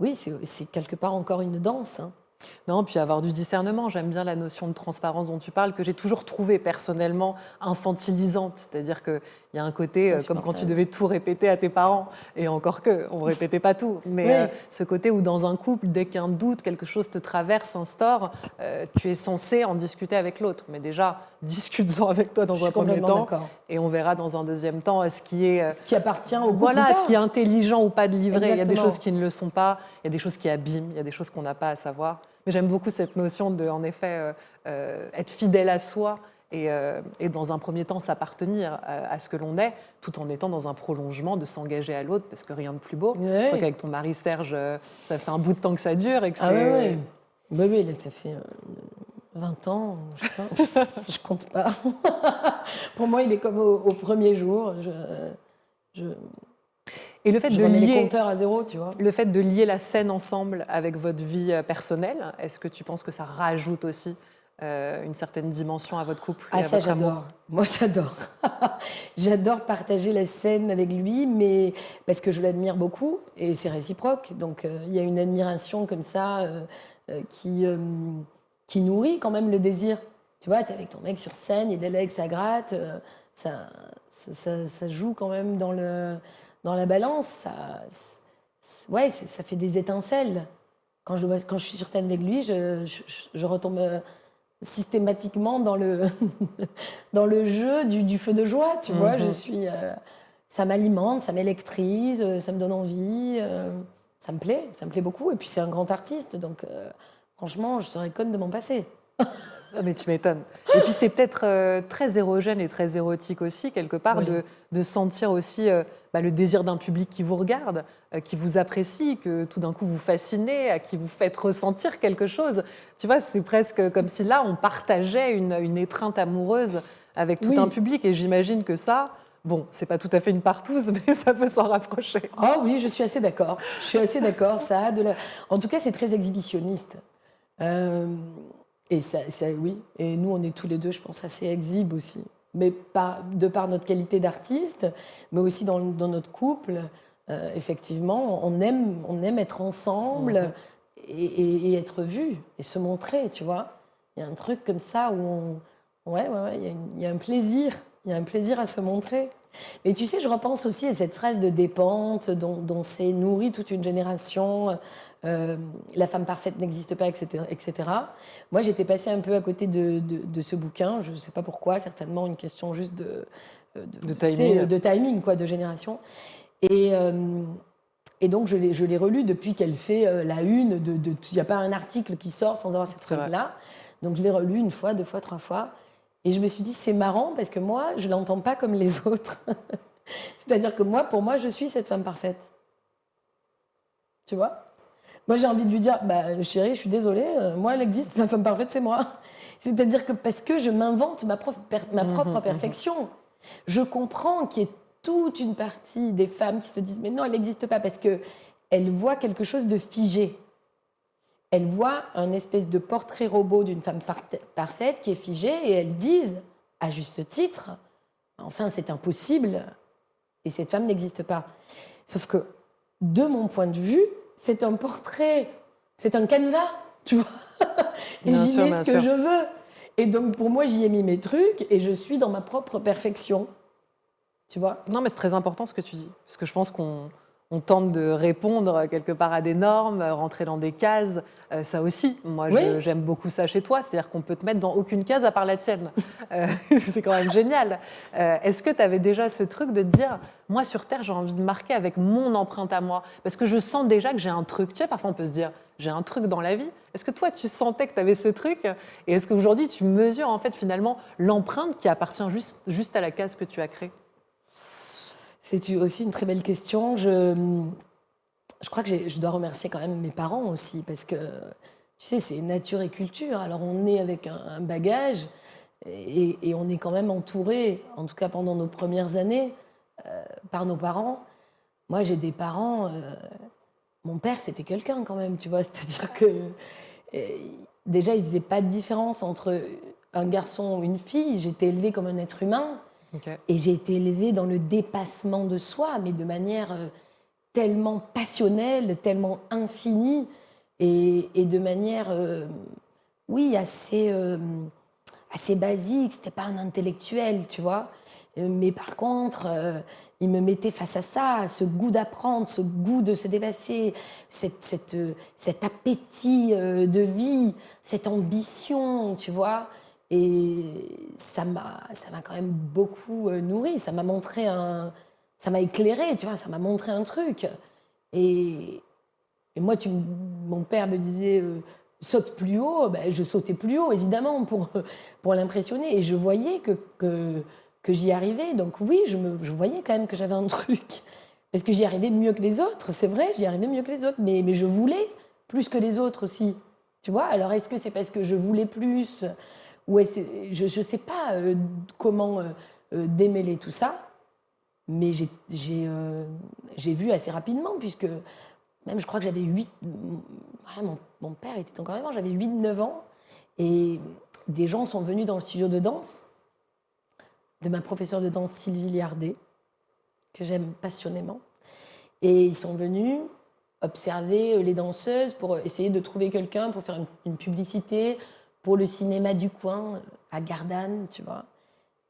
oui, c'est quelque part encore une danse. Hein. Non, puis avoir du discernement. J'aime bien la notion de transparence dont tu parles, que j'ai toujours trouvée personnellement infantilisante. C'est-à-dire qu'il y a un côté, comme quand tu devais tout répéter à tes parents, et encore que, on ne répétait pas tout. Mais ce côté où dans un couple, dès qu'il y a un doute, quelque chose te traverse, instaure, tu es censé en discuter avec l'autre. Mais déjà, discute-en avec toi dans un premier temps, et on verra dans un deuxième temps ce qui appartient au couple. Voilà, ce qui est intelligent ou pas de livrer. Exactement. Il y a des choses qui ne le sont pas, il y a des choses qui abîment, il y a des choses qu'on n'a pas à savoir. Mais j'aime beaucoup cette notion de, en effet, être fidèle à soi et dans un premier temps s'appartenir à ce que l'on est, tout en étant dans un prolongement de s'engager à l'autre, parce que rien de plus beau. Ouais. Je crois qu'avec ton mari Serge, ça fait un bout de temps que ça dure et que c'est... Oui, là, ça fait 20 ans, je sais pas. Je compte pas. Pour moi, il est comme au premier jour. Et le fait de lier les compteurs à zéro, tu vois. Le fait de lier la scène ensemble avec votre vie personnelle, est-ce que tu penses que ça rajoute aussi une certaine dimension à votre couple et à ça, votre j'adore. amour ? Moi, j'adore. J'adore partager la scène avec lui, mais parce que je l'admire beaucoup et c'est réciproque. Donc, il y a une admiration comme ça qui nourrit quand même le désir. Tu vois, tu es avec ton mec sur scène, il est là avec sa gratte, ça joue quand même dans la balance, ça fait des étincelles. Quand je suis sur scène avec lui, je retombe systématiquement dans le, dans le jeu du feu de joie, tu vois. Ça m'alimente, ça m'électrise, ça me donne envie, ça me plaît beaucoup. Et puis c'est un grand artiste, donc franchement, je serais conne de m'en passer. Mais tu m'étonnes. Et puis c'est peut-être très érogène et très érotique aussi, quelque part, de sentir aussi le désir d'un public qui vous regarde, qui vous apprécie, que tout d'un coup vous fascinez, à qui vous faites ressentir quelque chose. Tu vois, c'est presque comme si là, on partageait une étreinte amoureuse avec tout un public. Et j'imagine que ça... Bon, c'est pas tout à fait une partouze, mais ça peut s'en rapprocher. Oh oui, je suis assez d'accord. En tout cas, c'est très exhibitionniste. Et ça, oui. Et nous, on est tous les deux, je pense, assez exhibes aussi. Mais de par notre qualité d'artiste, mais aussi dans notre couple, effectivement, on aime être ensemble et être vus et se montrer, tu vois. Il y a un truc comme ça où il y a un plaisir. Il y a un plaisir à se montrer. Mais tu sais, je repense aussi à cette phrase de Despentes dont s'est nourrie toute une génération. La femme parfaite n'existe pas, etc., etc. Moi, j'étais passée un peu à côté de ce bouquin. Je ne sais pas pourquoi, certainement une question juste de timing, de timing quoi, de génération. Et donc, je l'ai relu depuis qu'elle fait la une. Il n'y a pas un article qui sort sans avoir cette phrase-là. Donc, je l'ai relu une fois, deux fois, trois fois. Et je me suis dit, c'est marrant parce que moi, je ne l'entends pas comme les autres. C'est-à-dire que moi, pour moi, je suis cette femme parfaite. Tu vois ? Moi, j'ai envie de lui dire, chérie, je suis désolée, moi, elle existe, la femme parfaite, c'est moi. C'est-à-dire que parce que je m'invente ma propre perfection. Je comprends qu'il y ait toute une partie des femmes qui se disent, mais non, elle n'existe pas parce qu'elles voient quelque chose de figé. Elles voient un espèce de portrait robot d'une femme parfaite qui est figée et elles disent, à juste titre, enfin, c'est impossible Et cette femme n'existe pas. Sauf que, de mon point de vue, c'est un portrait, c'est un canevas, tu vois. Et j'y mets ce que je veux. Et donc, pour moi, j'y ai mis mes trucs et je suis dans ma propre perfection. Tu vois ? Non, mais c'est très important ce que tu dis. Parce que je pense qu'on tente de répondre quelque part à des normes, rentrer dans des cases. Ça aussi, moi, j'aime beaucoup ça chez toi. C'est-à-dire qu'on peut te mettre dans aucune case à part la tienne. C'est quand même génial. Est-ce que tu avais déjà ce truc de te dire, moi, sur Terre, j'ai envie de marquer avec mon empreinte à moi? Parce que je sens déjà que j'ai un truc. Tu sais, parfois, on peut se dire, j'ai un truc dans la vie. Est-ce que toi, tu sentais que tu avais ce truc? Et est-ce qu'aujourd'hui, tu mesures, en fait, finalement, l'empreinte qui appartient juste à la case que tu as créée? C'est aussi une très belle question. Je crois que je dois remercier quand même mes parents aussi, parce que, tu sais, c'est nature et culture. Alors, on est avec un bagage et on est quand même entouré, en tout cas pendant nos premières années, par nos parents. Moi, j'ai des parents... mon père, c'était quelqu'un quand même, tu vois. C'est-à-dire que, déjà, il ne faisait pas de différence entre un garçon ou une fille. J'étais élevée comme un être humain. Okay. Et j'ai été élevée dans le dépassement de soi, mais de manière tellement passionnelle, tellement infinie, et de manière, oui, assez basique. C'était pas un intellectuel, tu vois. Mais par contre, il me mettait face à ça, ce goût d'apprendre, ce goût de se dépasser, cet appétit de vie, cette ambition, tu vois. Et ça m'a quand même beaucoup nourri. Ça m'a montré ça m'a éclairé, tu vois. Ça m'a montré un truc. Et moi, mon père me disait saute plus haut. Ben, je sautais plus haut, évidemment, pour l'impressionner. Et je voyais que j'y arrivais. Donc oui, je voyais quand même que j'avais un truc. Parce que j'y arrivais mieux que les autres, c'est vrai, j'y arrivais mieux que les autres. Mais je voulais plus que les autres aussi. Tu vois. Alors, est-ce que c'est parce que je voulais plus? Ouais, je ne sais pas comment démêler tout ça, mais j'ai vu assez rapidement, puisque même je crois que j'avais 8... Ouais, mon père était encore vivant, j'avais 8-9 ans, et des gens sont venus dans le studio de danse de ma professeure de danse Sylvie Liardet, que j'aime passionnément, et ils sont venus observer les danseuses pour essayer de trouver quelqu'un pour faire une publicité pour le cinéma du coin, à Gardanne, tu vois.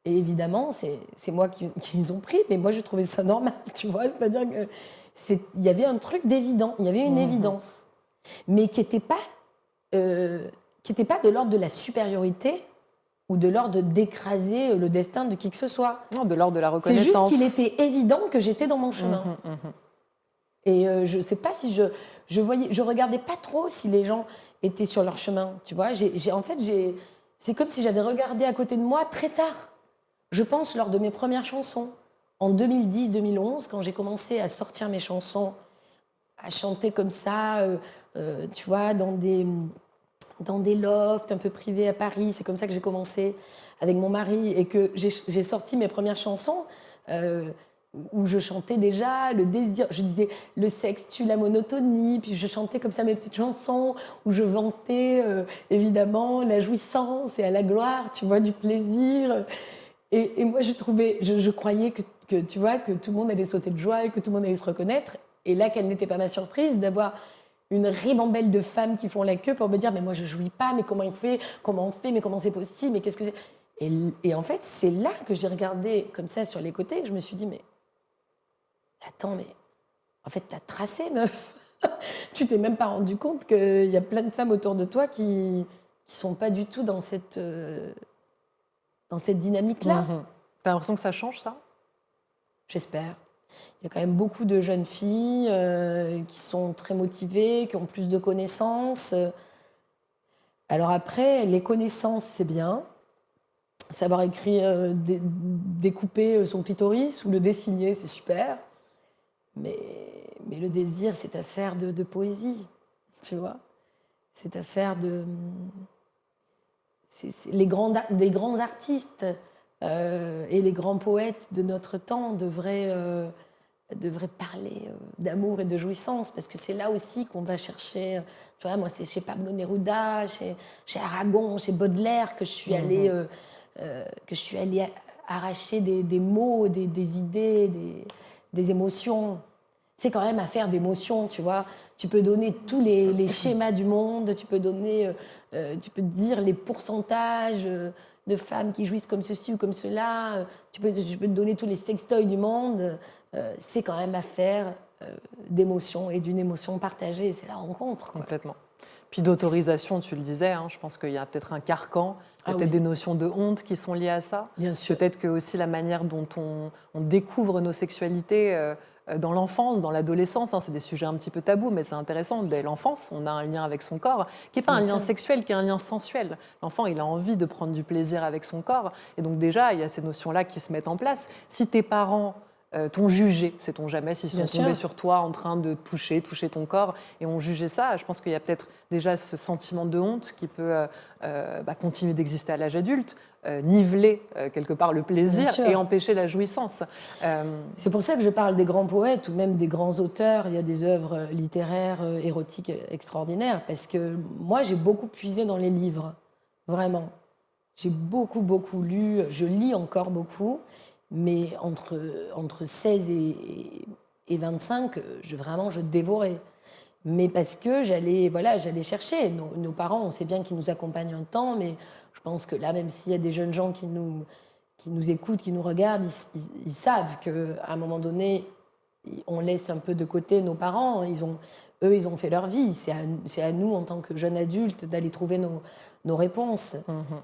Et évidemment, c'est moi qu'ils ont pris, mais moi, je trouvais ça normal, tu vois. C'est-à-dire qu'il y avait un truc d'évident, il y avait une évidence, mais qui n'était pas de l'ordre de la supériorité ou de l'ordre d'écraser le destin de qui que ce soit. Non, de l'ordre de la reconnaissance. C'est juste qu'il était évident que j'étais dans mon chemin. Et je ne sais pas si je regardais pas trop si les gens étaient sur leur chemin, tu vois. C'est comme si j'avais regardé à côté de moi très tard. Je pense lors de mes premières chansons, en 2010-2011, quand j'ai commencé à sortir mes chansons, à chanter comme ça, tu vois, dans des lofts un peu privés à Paris. C'est comme ça que j'ai commencé avec mon mari et que j'ai sorti mes premières chansons où je chantais déjà le désir. Je disais le sexe tue la monotonie, puis je chantais comme ça mes petites chansons où je vantais évidemment la jouissance et à la gloire, tu vois, du plaisir. Et moi, je croyais que, tu vois, que tout le monde allait sauter de joie et que tout le monde allait se reconnaître. Et là, quelle n'était pas ma surprise d'avoir une ribambelle de femmes qui font la queue pour me dire « mais moi, je jouis pas, mais comment on fait, mais comment c'est possible, mais qu'est-ce que c'est ?» Et en fait, c'est là que j'ai regardé comme ça sur les côtés et que je me suis dit « mais attends, mais en fait, t'as tracé, meuf. Tu t'es même pas rendu compte qu'il y a plein de femmes autour de toi qui sont pas du tout dans cette dynamique-là. » T'as l'impression que ça change, ça? J'espère. Il y a quand même beaucoup de jeunes filles qui sont très motivées, qui ont plus de connaissances. Alors après, les connaissances, c'est bien. Savoir écrire, découper son clitoris ou le dessiner, c'est super. Mais le désir, c'est affaire de poésie, tu vois. C'est affaire de... Les grands artistes et les grands poètes de notre temps devraient parler d'amour et de jouissance, parce que c'est là aussi qu'on va chercher. Tu vois, moi, c'est chez Pablo Neruda, chez Aragon, chez Baudelaire que je suis allée arracher des mots, des idées, des émotions. C'est quand même affaire d'émotions, tu vois. Tu peux donner tous les schémas du monde, tu peux dire les pourcentages de femmes qui jouissent comme ceci ou comme cela, tu peux te donner tous les sextoys du monde. C'est quand même affaire d'émotions et d'une émotion partagée, c'est la rencontre, quoi. Complètement. Puis d'autorisation, tu le disais, hein, je pense qu'il y a peut-être un carcan, il y a peut-être des notions de honte qui sont liées à ça. Bien sûr. Peut-être que aussi la manière dont on découvre nos sexualités dans l'enfance, dans l'adolescence, hein, c'est des sujets un petit peu tabous, mais c'est intéressant. Dès l'enfance, on a un lien avec son corps, qui n'est pas un lien sexuel, qui est un lien sensuel. L'enfant, il a envie de prendre du plaisir avec son corps. Et donc déjà, il y a ces notions-là qui se mettent en place. Si tes parents t'ont jugé, sait-on jamais s'ils sont tombés sur toi en train de toucher ton corps et ont jugé ça. Je pense qu'il y a peut-être déjà ce sentiment de honte qui peut continuer d'exister à l'âge adulte, niveler quelque part le plaisir et empêcher la jouissance. C'est pour ça que je parle des grands poètes ou même des grands auteurs. Il y a des œuvres littéraires, érotiques extraordinaires, parce que moi j'ai beaucoup puisé dans les livres, vraiment. J'ai beaucoup lu, je lis encore beaucoup. Mais entre 16 et 25, je dévorais. Mais parce que j'allais chercher. Nos parents, on sait bien qu'ils nous accompagnent un temps, mais je pense que là, même s'il y a des jeunes gens qui nous écoutent, qui nous regardent, ils savent qu'à un moment donné, on laisse un peu de côté nos parents. Eux, ils ont fait leur vie. C'est à nous, en tant que jeunes adultes, d'aller trouver nos réponses.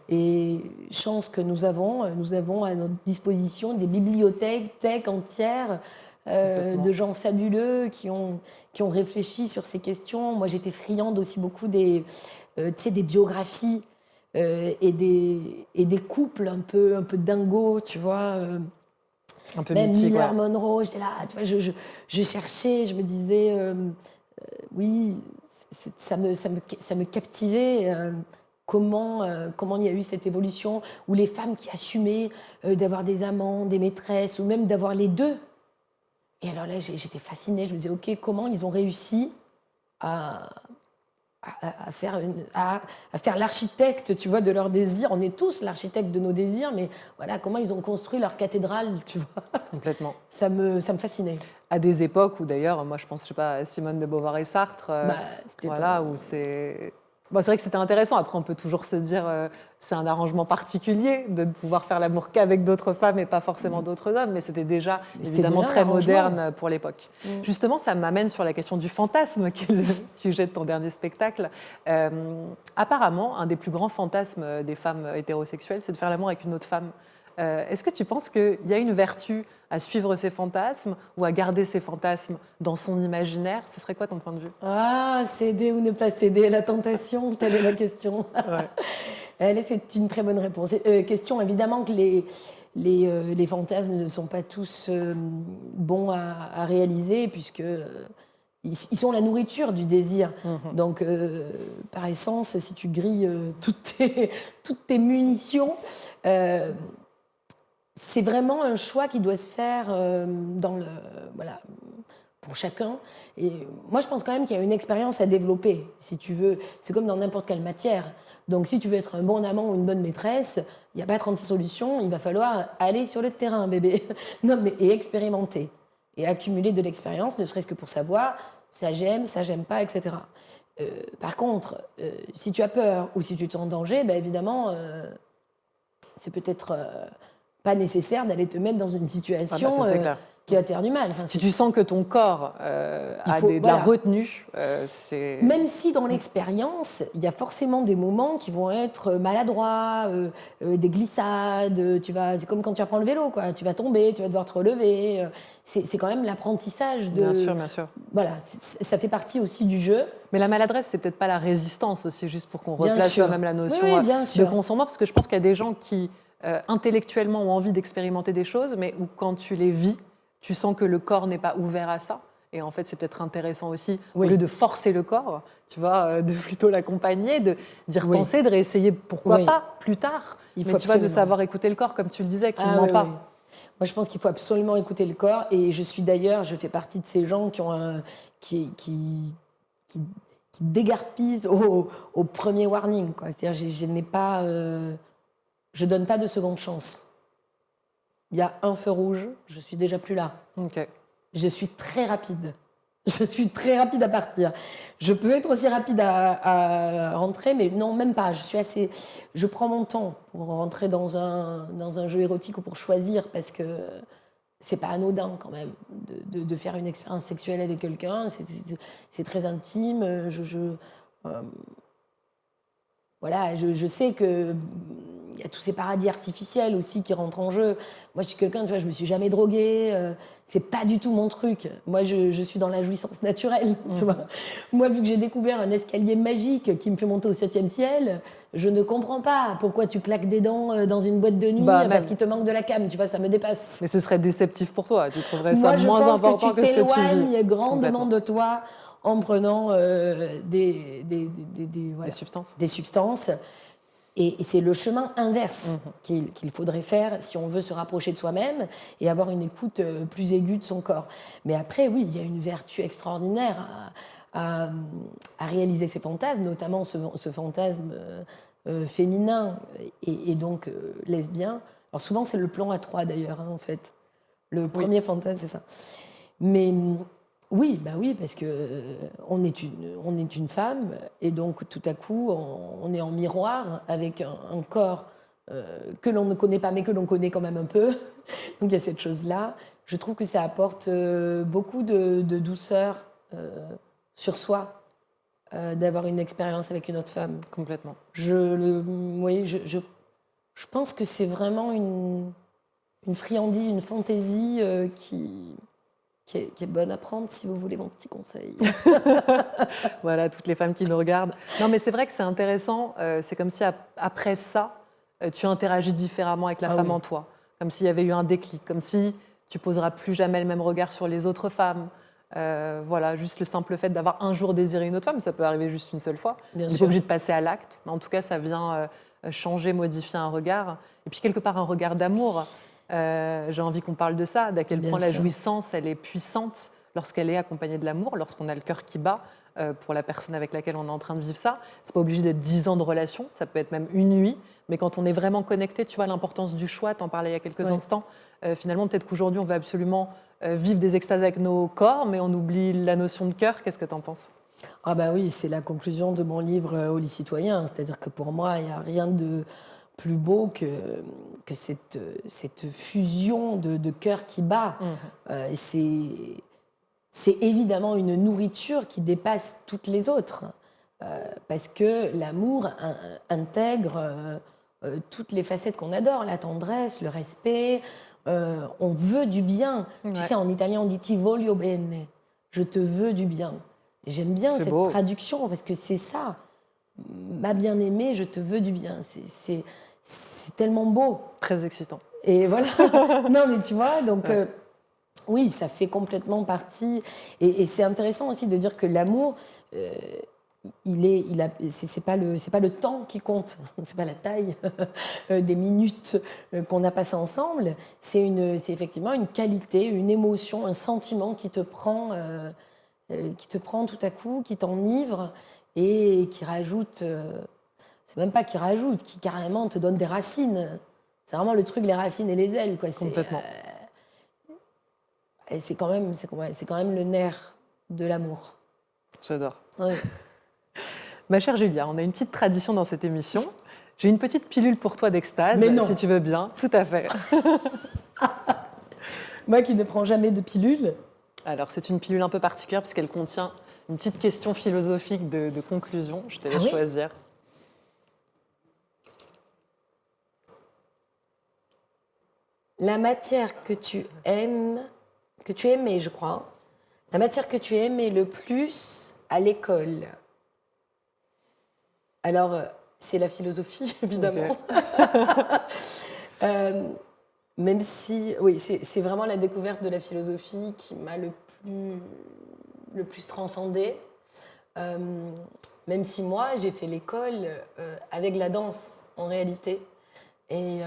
Et chance que nous avons à notre disposition des bibliothèques entières de gens fabuleux qui ont réfléchi sur ces questions. Moi, j'étais friande aussi beaucoup des biographies et des couples un peu dingos, tu vois. Un peu même mythique, Miller Monroe, j'étais là, tu vois, je cherchais, je me disais, oui, ça me captivait. Comment il y a eu cette évolution, où les femmes qui assumaient d'avoir des amants, des maîtresses, ou même d'avoir les deux. Et alors là, j'étais fascinée, je me disais, ok, comment ils ont réussi à faire l'architecte, tu vois, de leurs désirs. On est tous l'architecte de nos désirs, mais voilà, comment ils ont construit leur cathédrale, tu vois. Complètement. Ça me fascinait. À des époques où d'ailleurs, moi je pense, je sais pas, à Simone de Beauvoir et Sartre, voilà, où c'est... Bon, c'est vrai que c'était intéressant. Après, on peut toujours se dire c'est un arrangement particulier de ne pouvoir faire l'amour qu'avec d'autres femmes et pas forcément d'autres hommes, mais c'était déjà évidemment très moderne pour l'époque. Justement, ça m'amène sur la question du fantasme, qui est le sujet de ton dernier spectacle. Apparemment, un des plus grands fantasmes des femmes hétérosexuelles, c'est de faire l'amour avec une autre femme. Est-ce que tu penses qu'il y a une vertu à suivre ces fantasmes ou à garder ces fantasmes dans son imaginaire? Ce serait quoi ton point de vue? Ah, céder ou ne pas céder à la tentation, telle est la question. Ouais. C'est une très bonne réponse. Question, évidemment que les fantasmes ne sont pas tous bons à réaliser, puisque ils sont la nourriture du désir. Donc, par essence, si tu grilles toutes tes munitions, c'est vraiment un choix qui doit se faire pour chacun. Et moi, je pense quand même qu'il y a une expérience à développer, si tu veux. C'est comme dans n'importe quelle matière. Donc, si tu veux être un bon amant ou une bonne maîtresse, il n'y a pas 36 solutions. Il va falloir aller sur le terrain, bébé. Et expérimenter. Et accumuler de l'expérience, ne serait-ce que pour savoir ça j'aime pas, etc. Par contre, si tu as peur ou si tu te sens en danger, évidemment, c'est peut-être... pas nécessaire d'aller te mettre dans une situation qui va te faire du mal. Enfin, si tu sens que ton corps a de la retenue, c'est... Même si dans l'expérience, il y a forcément des moments qui vont être maladroits, des glissades, c'est comme quand tu apprends le vélo, quoi. Tu vas tomber, tu vas devoir te relever. C'est quand même l'apprentissage de... Bien sûr. Voilà, ça fait partie aussi du jeu. Mais la maladresse, c'est peut-être pas la résistance aussi, juste pour qu'on replace quand même la notion de consentement, parce que je pense qu'il y a des gens qui... intellectuellement ont envie d'expérimenter des choses, mais où quand tu les vis, tu sens que le corps n'est pas ouvert à ça. Et en fait, c'est peut-être intéressant aussi, au lieu de forcer le corps, tu vois, de plutôt l'accompagner, d'y repenser, de réessayer, pourquoi pas, plus tard. Mais tu vois, de savoir écouter le corps, comme tu le disais, qui ne ment pas. Moi, je pense qu'il faut absolument écouter le corps. Et je fais partie de ces gens qui dégarpissent au premier warning, quoi. C'est-à-dire, je donne pas de seconde chance. il y a un feu rouge, je suis déjà plus là. Ok. Je suis très rapide. Je suis très rapide à partir. Je peux être aussi rapide à rentrer, mais non, même pas. Je prends mon temps pour rentrer dans un jeu érotique ou pour choisir, parce que c'est pas anodin quand même de faire une expérience sexuelle avec quelqu'un. C'est très intime. Voilà, je sais que il y a tous ces paradis artificiels aussi qui rentrent en jeu. Moi, je suis quelqu'un, tu vois, je me suis jamais droguée. C'est pas du tout mon truc. Moi, je suis dans la jouissance naturelle, tu vois. Moi, vu que j'ai découvert un escalier magique qui me fait monter au 7e ciel, je ne comprends pas pourquoi tu claques des dents dans une boîte de nuit parce qu'il te manque de la cam, tu vois, ça me dépasse. Mais ce serait déceptif pour toi. Tu trouverais ça Moi, je moins pense important que que tu ce que tu vis. t'éloignes grandement Complètement. de toi en prenant Des substances. des substances. Et c'est le chemin inverse qu'il faudrait faire si on veut se rapprocher de soi-même et avoir une écoute plus aiguë de son corps. Mais après, oui, il y a une vertu extraordinaire à réaliser ces fantasmes, notamment ce fantasme féminin et donc lesbien. Alors souvent, c'est le plan à 3 d'ailleurs, en fait. Le premier fantasme, c'est ça. Mais oui, bah oui, parce que on est une femme et donc tout à coup on est en miroir avec un corps que l'on ne connaît pas mais que l'on connaît quand même un peu. Donc il y a cette chose-là. Je trouve que ça apporte beaucoup de douceur sur soi d'avoir une expérience avec une autre femme. Complètement. Oui, je pense que c'est vraiment une friandise, une fantaisie qui est bonne à prendre, si vous voulez mon petit conseil. Voilà, toutes les femmes qui nous regardent. Non, mais c'est vrai que c'est intéressant. C'est comme si après ça, tu interagis différemment avec la femme en toi. Comme s'il y avait eu un déclic. Comme si tu poseras plus jamais le même regard sur les autres femmes. Voilà, juste le simple fait d'avoir un jour désiré une autre femme, ça peut arriver juste une seule fois. On n'est pas obligé de passer à l'acte. Mais en tout cas, ça vient changer, modifier un regard. Et puis quelque part, un regard d'amour. J'ai envie qu'on parle de ça, d'à quel point la jouissance, elle est puissante lorsqu'elle est accompagnée de l'amour, lorsqu'on a le cœur qui bat pour la personne avec laquelle on est en train de vivre ça. C'est pas obligé d'être 10 ans de relation, ça peut être même une nuit, mais quand on est vraiment connecté, tu vois l'importance du choix, t'en parlais il y a quelques instants, finalement peut-être qu'aujourd'hui on veut absolument vivre des extases avec nos corps, mais on oublie la notion de cœur. Qu'est-ce que t'en penses ? Ah bah oui, c'est la conclusion de mon livre Au lit citoyen, c'est-à-dire que pour moi, il n'y a rien de plus beau que cette fusion de cœur qui bat. C'est évidemment une nourriture qui dépasse toutes les autres, parce que l'amour intègre toutes les facettes qu'on adore, la tendresse, le respect. On veut du bien. Tu sais, en italien, on dit ti voglio bene, je te veux du bien. Et j'aime bien cette traduction, parce que c'est ça. Ma bien-aimée, je te veux du bien. C'est tellement beau. Très excitant. Et voilà. Non, mais tu vois, donc oui, ça fait complètement partie. Et c'est intéressant aussi de dire que l'amour, c'est pas le temps qui compte, c'est pas la taille des minutes qu'on a passées ensemble. C'est effectivement une qualité, une émotion, un sentiment qui te prend tout à coup, qui t'enivre et qui rajoute. C'est même pas qui rajoute, qui carrément te donne des racines. C'est vraiment le truc, les racines et les ailes, quoi. Complètement. Et c'est quand même le nerf de l'amour. J'adore. Ouais. Ma chère Julia, on a une petite tradition dans cette émission. J'ai une petite pilule pour toi d'extase, si tu veux bien. Tout à fait. Moi qui ne prends jamais de pilule. Alors, c'est une pilule un peu particulière puisqu'elle contient une petite question philosophique de conclusion. Je te laisse choisir. La matière que tu aimais, je crois, la matière que tu aimais le plus à l'école. Alors, c'est la philosophie, évidemment. Okay. Même si, oui, c'est vraiment la découverte de la philosophie qui m'a le plus transcendée. Même si moi, j'ai fait l'école avec la danse, en réalité. Et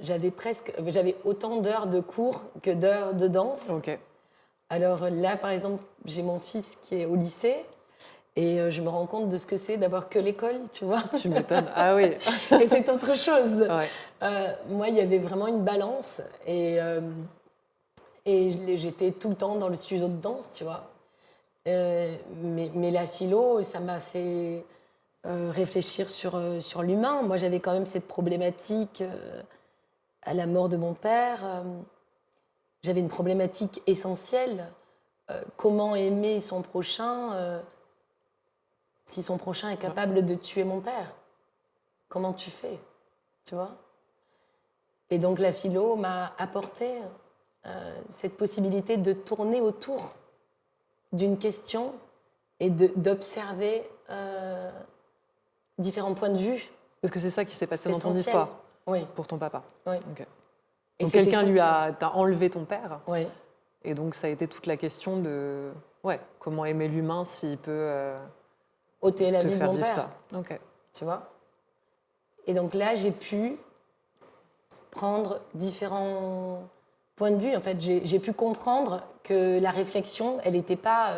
j'avais autant d'heures de cours que d'heures de danse. Okay. Alors là, par exemple, j'ai mon fils qui est au lycée. Et je me rends compte de ce que c'est d'avoir que l'école, tu vois. Tu m'étonnes. Ah oui. Et c'est autre chose. Ouais. Moi, il y avait vraiment une balance. Et j'étais tout le temps dans le studio de danse, tu vois. Mais la philo, ça m'a fait réfléchir sur l'humain. Moi, j'avais quand même cette problématique à la mort de mon père. J'avais une problématique essentielle. Comment aimer son prochain si son prochain est capable de tuer mon père? Comment tu fais? Tu vois? Et donc la philo m'a apporté cette possibilité de tourner autour d'une question et d'observer différents points de vue. Parce que c'est ça qui s'est passé C'est dans ton essentiel. histoire Oui. pour ton papa. Oui. Ok. Et Donc c'est quelqu'un essentiel. t'a enlevé ton père. Oui. Et donc ça a été toute la question de comment aimer l'humain s'il peut Ôter la te vie de faire mon vivre père. ça. Ok. Tu vois? Et donc là, j'ai pu prendre différents points de vue. En fait, j'ai pu comprendre que la réflexion, elle n'était pas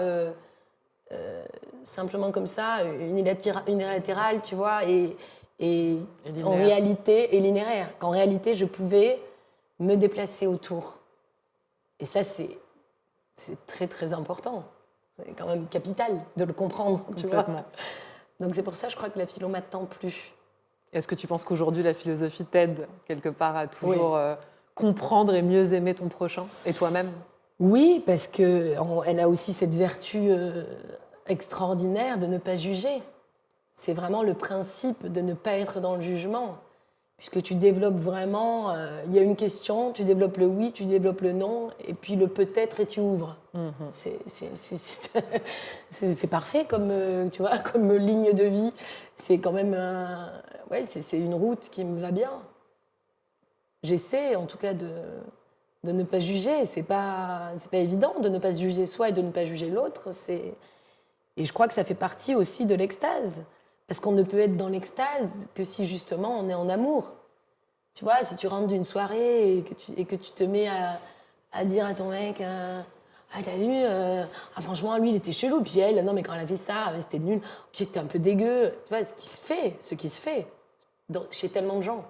simplement comme ça, unilatérale, tu vois, et linéaire. en réalité, et linéaire. Qu'en réalité, je pouvais me déplacer autour. Et ça, c'est très, très important. C'est quand même capital de le comprendre, tu vois. Complètement. Donc c'est pour ça, je crois que la philo m'a tant plu. Est-ce que tu penses qu'aujourd'hui la philosophie t'aide quelque part à toujours comprendre et mieux aimer ton prochain et toi-même? Oui, parce qu'elle a aussi cette vertu extraordinaire de ne pas juger. C'est vraiment le principe de ne pas être dans le jugement. Puisque tu développes vraiment, il y a une question, tu développes le oui, tu développes le non, et puis le peut-être et tu ouvres. C'est parfait comme, tu vois, comme ligne de vie. C'est quand même c'est une route qui me va bien. J'essaie en tout cas de ne pas juger. C'est pas évident de ne pas se juger soi et de ne pas juger l'autre. Et je crois que ça fait partie aussi de l'extase. Parce qu'on ne peut être dans l'extase que si justement on est en amour. Tu vois, si tu rentres d'une soirée et que tu te mets à dire à ton mec ah, t'as vu franchement, lui, il était chelou. Puis elle, non, mais quand elle a fait ça, c'était nul. Puis c'était un peu dégueu. Tu vois, ce qui se fait chez tellement de gens.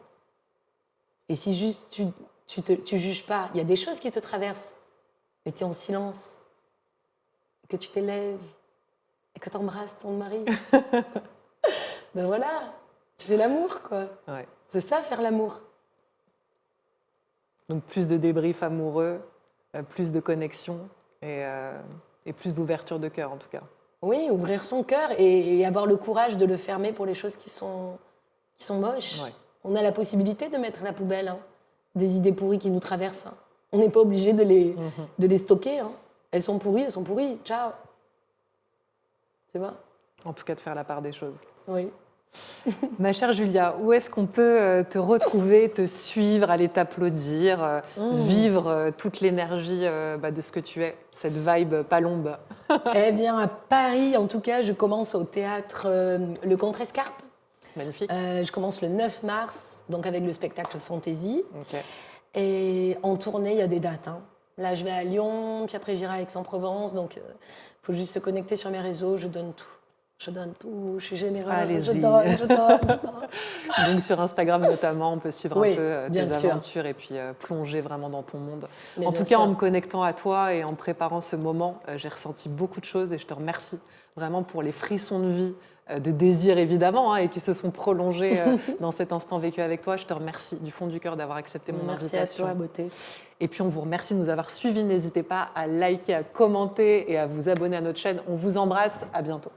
Et si juste tu juges pas, il y a des choses qui te traversent, mais tu es en silence, et que tu t'élèves, et que tu embrasses ton mari. Ben voilà, tu fais l'amour, quoi. Ouais. C'est ça, faire l'amour. Donc plus de débriefs amoureux, plus de connexion et plus d'ouverture de cœur en tout cas. Oui, ouvrir son cœur et avoir le courage de le fermer pour les choses qui sont moches. Ouais. On a la possibilité de mettre à la poubelle des idées pourries qui nous traversent. On n'est pas obligé de les stocker. Elles sont pourries, ciao. Tu vois? En tout cas de faire la part des choses. Oui. Ma chère Julia, où est-ce qu'on peut te retrouver, te suivre, aller t'applaudir, vivre toute l'énergie de ce que tu es, cette vibe palombe? Eh bien, à Paris, en tout cas, je commence au théâtre Le Contrescarpe. Magnifique. Je commence le 9 mars, donc avec le spectacle Fantaisie. Ok. Et en tournée, il y a des dates. Là, je vais à Lyon, puis après, j'irai à Aix-en-Provence. Donc, il faut juste se connecter sur mes réseaux, je donne tout. Je donne tout, je suis généreuse, Allez-y. je donne. Donc sur Instagram notamment, on peut suivre un peu bien tes sûr. aventures et puis plonger vraiment dans ton monde. Mais en bien tout cas, sûr. en me connectant à toi et en préparant ce moment, j'ai ressenti beaucoup de choses et je te remercie vraiment pour les frissons de vie, de désir évidemment, et qui se sont prolongés dans cet instant vécu avec toi. Je te remercie du fond du cœur d'avoir accepté mon Merci invitation. à toi, beauté. Et puis on vous remercie de nous avoir suivis. N'hésitez pas à liker, à commenter et à vous abonner à notre chaîne. On vous embrasse. À bientôt.